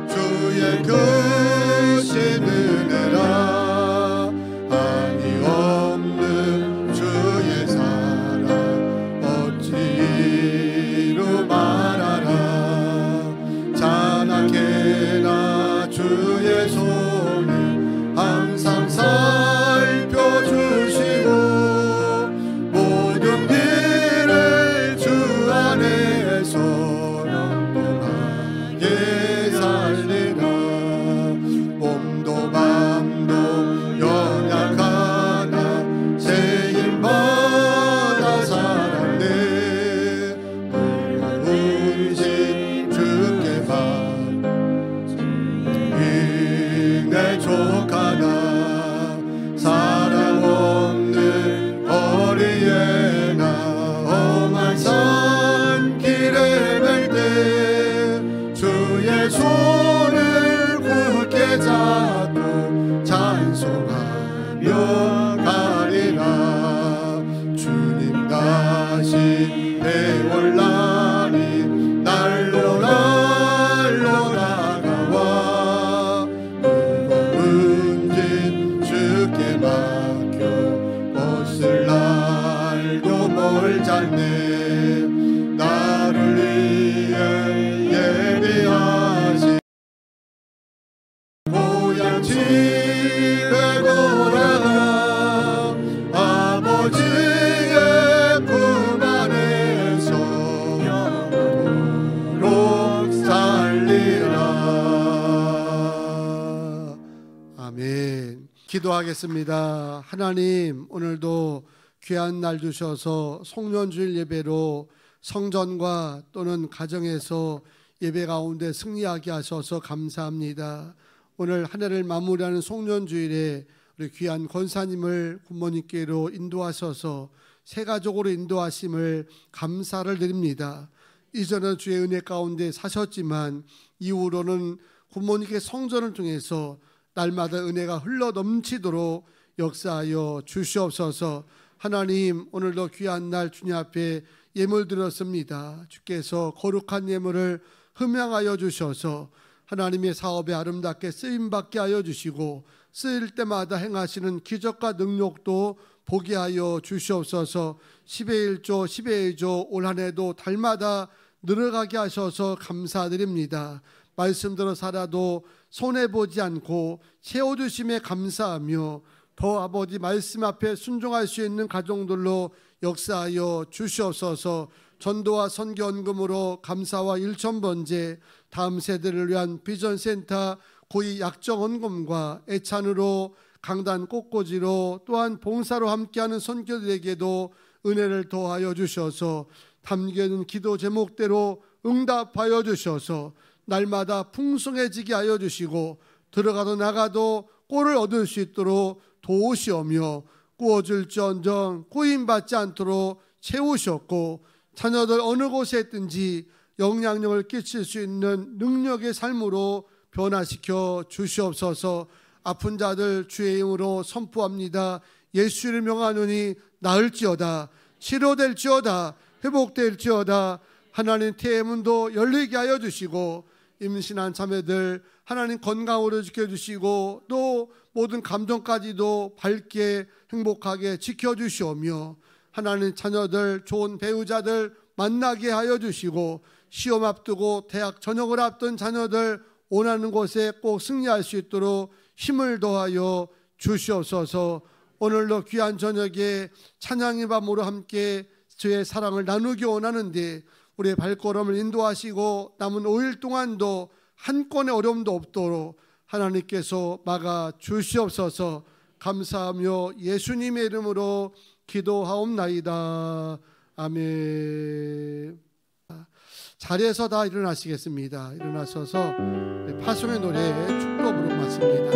주의 크신 은혜라 한이 없는 주의 사랑 어찌로 말하라 자나케나 주의 손이 항상 살펴주시고 모든 길을 주 안에서 영원하게 살리라 몸도 맘도 연약하나 세임받아 살았네 무거운 짐 주께 받네 족하나 사랑 없는 어리애나 험한 산 길에 뵐 때 주의 손을 굳게 잡고 찬송하며 가리라 주님 다시 내올라니 날로 다가와 무거운 짐 주께 맡겨 벗을 날도 멀잖네 나를 위해 예비하신 고향 집에 돌아가 아버지의 품 안에서 영원토록 살리라. 아멘. 기도하겠습니다. 하나님 오늘도 귀한 날 주셔서 송년주일 예배로 성전과 또는 가정에서 예배 가운데 승리하게 하셔서 감사합니다. 오늘 한 해를 마무리하는 송년주일에 우리 귀한 권사님을 부모님께로 인도하셔서 새 가족으로 인도하심을 감사를 드립니다. 이전에 주의 은혜 가운데 사셨지만 이후로는 부모님께 성전을 통해서 날마다 은혜가 흘러 넘치도록 역사하여 주시옵소서. 하나님 오늘도 귀한 날 주님 앞에 예물 드렸습니다. 주께서 거룩한 예물을 흠양하여 주셔서 하나님의 사업에 아름답게 쓰임받게 하여 주시고 쓰일 때마다 행하시는 기적과 능력도 보게 하여 주시옵소서. 10의 1조 10의 2조 올 한 해도 달마다 늘어가게 하셔서 감사드립니다. 말씀대로 살아도 손해보지 않고 채워주심에 감사하며 더 아버지 말씀 앞에 순종할 수 있는 가정들로 역사하여 주시옵소서. 전도와 선교헌금으로 감사와 일천번제 다음 세대를 위한 비전센터 고위 약정헌금과 애찬으로 강단 꽃꽂이로 또한 봉사로 함께하는 선교들에게도 은혜를 더하여 주셔서 담겨있는 기도 제목대로 응답하여 주셔서 날마다 풍성해지게 하여 주시고 들어가도 나가도 꼴을 얻을 수 있도록 도우시오며 꾸어줄지언정 꾸임받지 않도록 채우셨고 자녀들 어느 곳에 있든지 영향력을 끼칠 수 있는 능력의 삶으로 변화시켜 주시옵소서. 아픈 자들 주의 이름으로 선포합니다. 예수를 명하노니 나을지어다 치료될지어다 회복될지어다. 하나님 태의 문도 열리게 하여 주시고 임신한 자매들 하나님 건강으로 지켜주시고 또 모든 감정까지도 밝게 행복하게 지켜주시오며 하나님 자녀들 좋은 배우자들 만나게 하여 주시고 시험 앞두고 대학 전역을 앞둔 자녀들 원하는 곳에 꼭 승리할 수 있도록 힘을 더하여 주시옵소서. 오늘도 귀한 저녁에 찬양의 밤으로 함께 주의 사랑을 나누기 원하는데 우리의 발걸음을 인도하시고 남은 5일 동안도 한 건의 어려움도 없도록 하나님께서 막아 주시옵소서. 감사하며 예수님의 이름으로 기도하옵나이다. 아멘. 자리에서 다 일어나시겠습니다. 일어나셔서 파송의 노래 축복으로 마칩니다.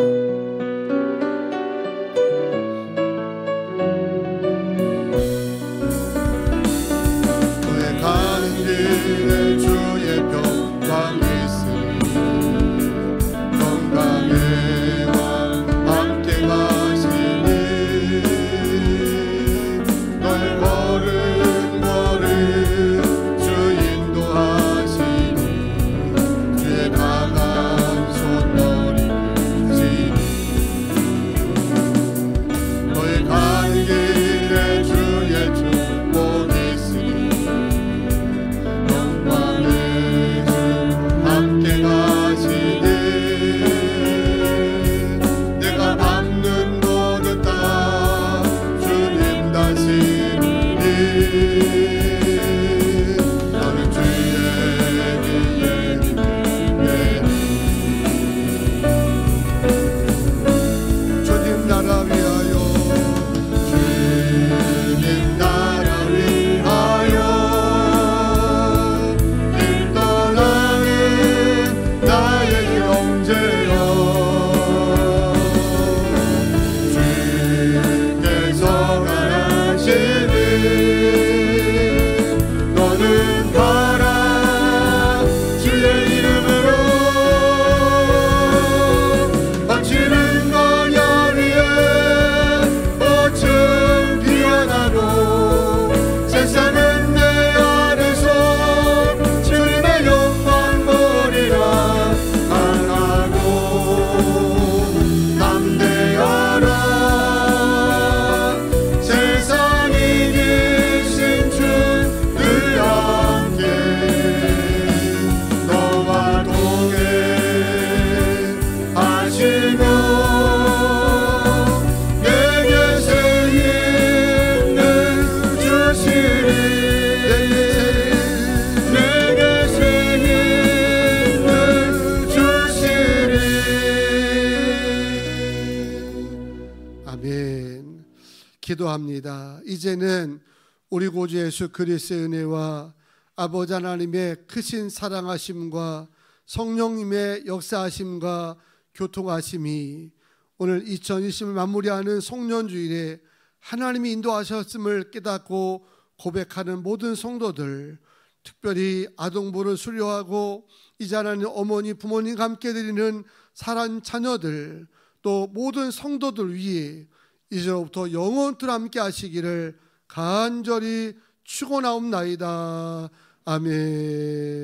기도합니다. 이제는 우리 구주 예수 그리스도의 은혜와 아버지 하나님의 크신 사랑하심과 성령님의 역사하심과 교통하심이 오늘 2020을 마무리하는 송년주일에 하나님이 인도하셨음을 깨닫고 고백하는 모든 성도들, 특별히 아동부를 수료하고 이제 하나님 어머니 부모님과 함께 드리는 사랑 자녀들, 또 모든 성도들 위해 이제부터 영원토록 함께 하시기를 간절히 축원하옵나이다. 아멘.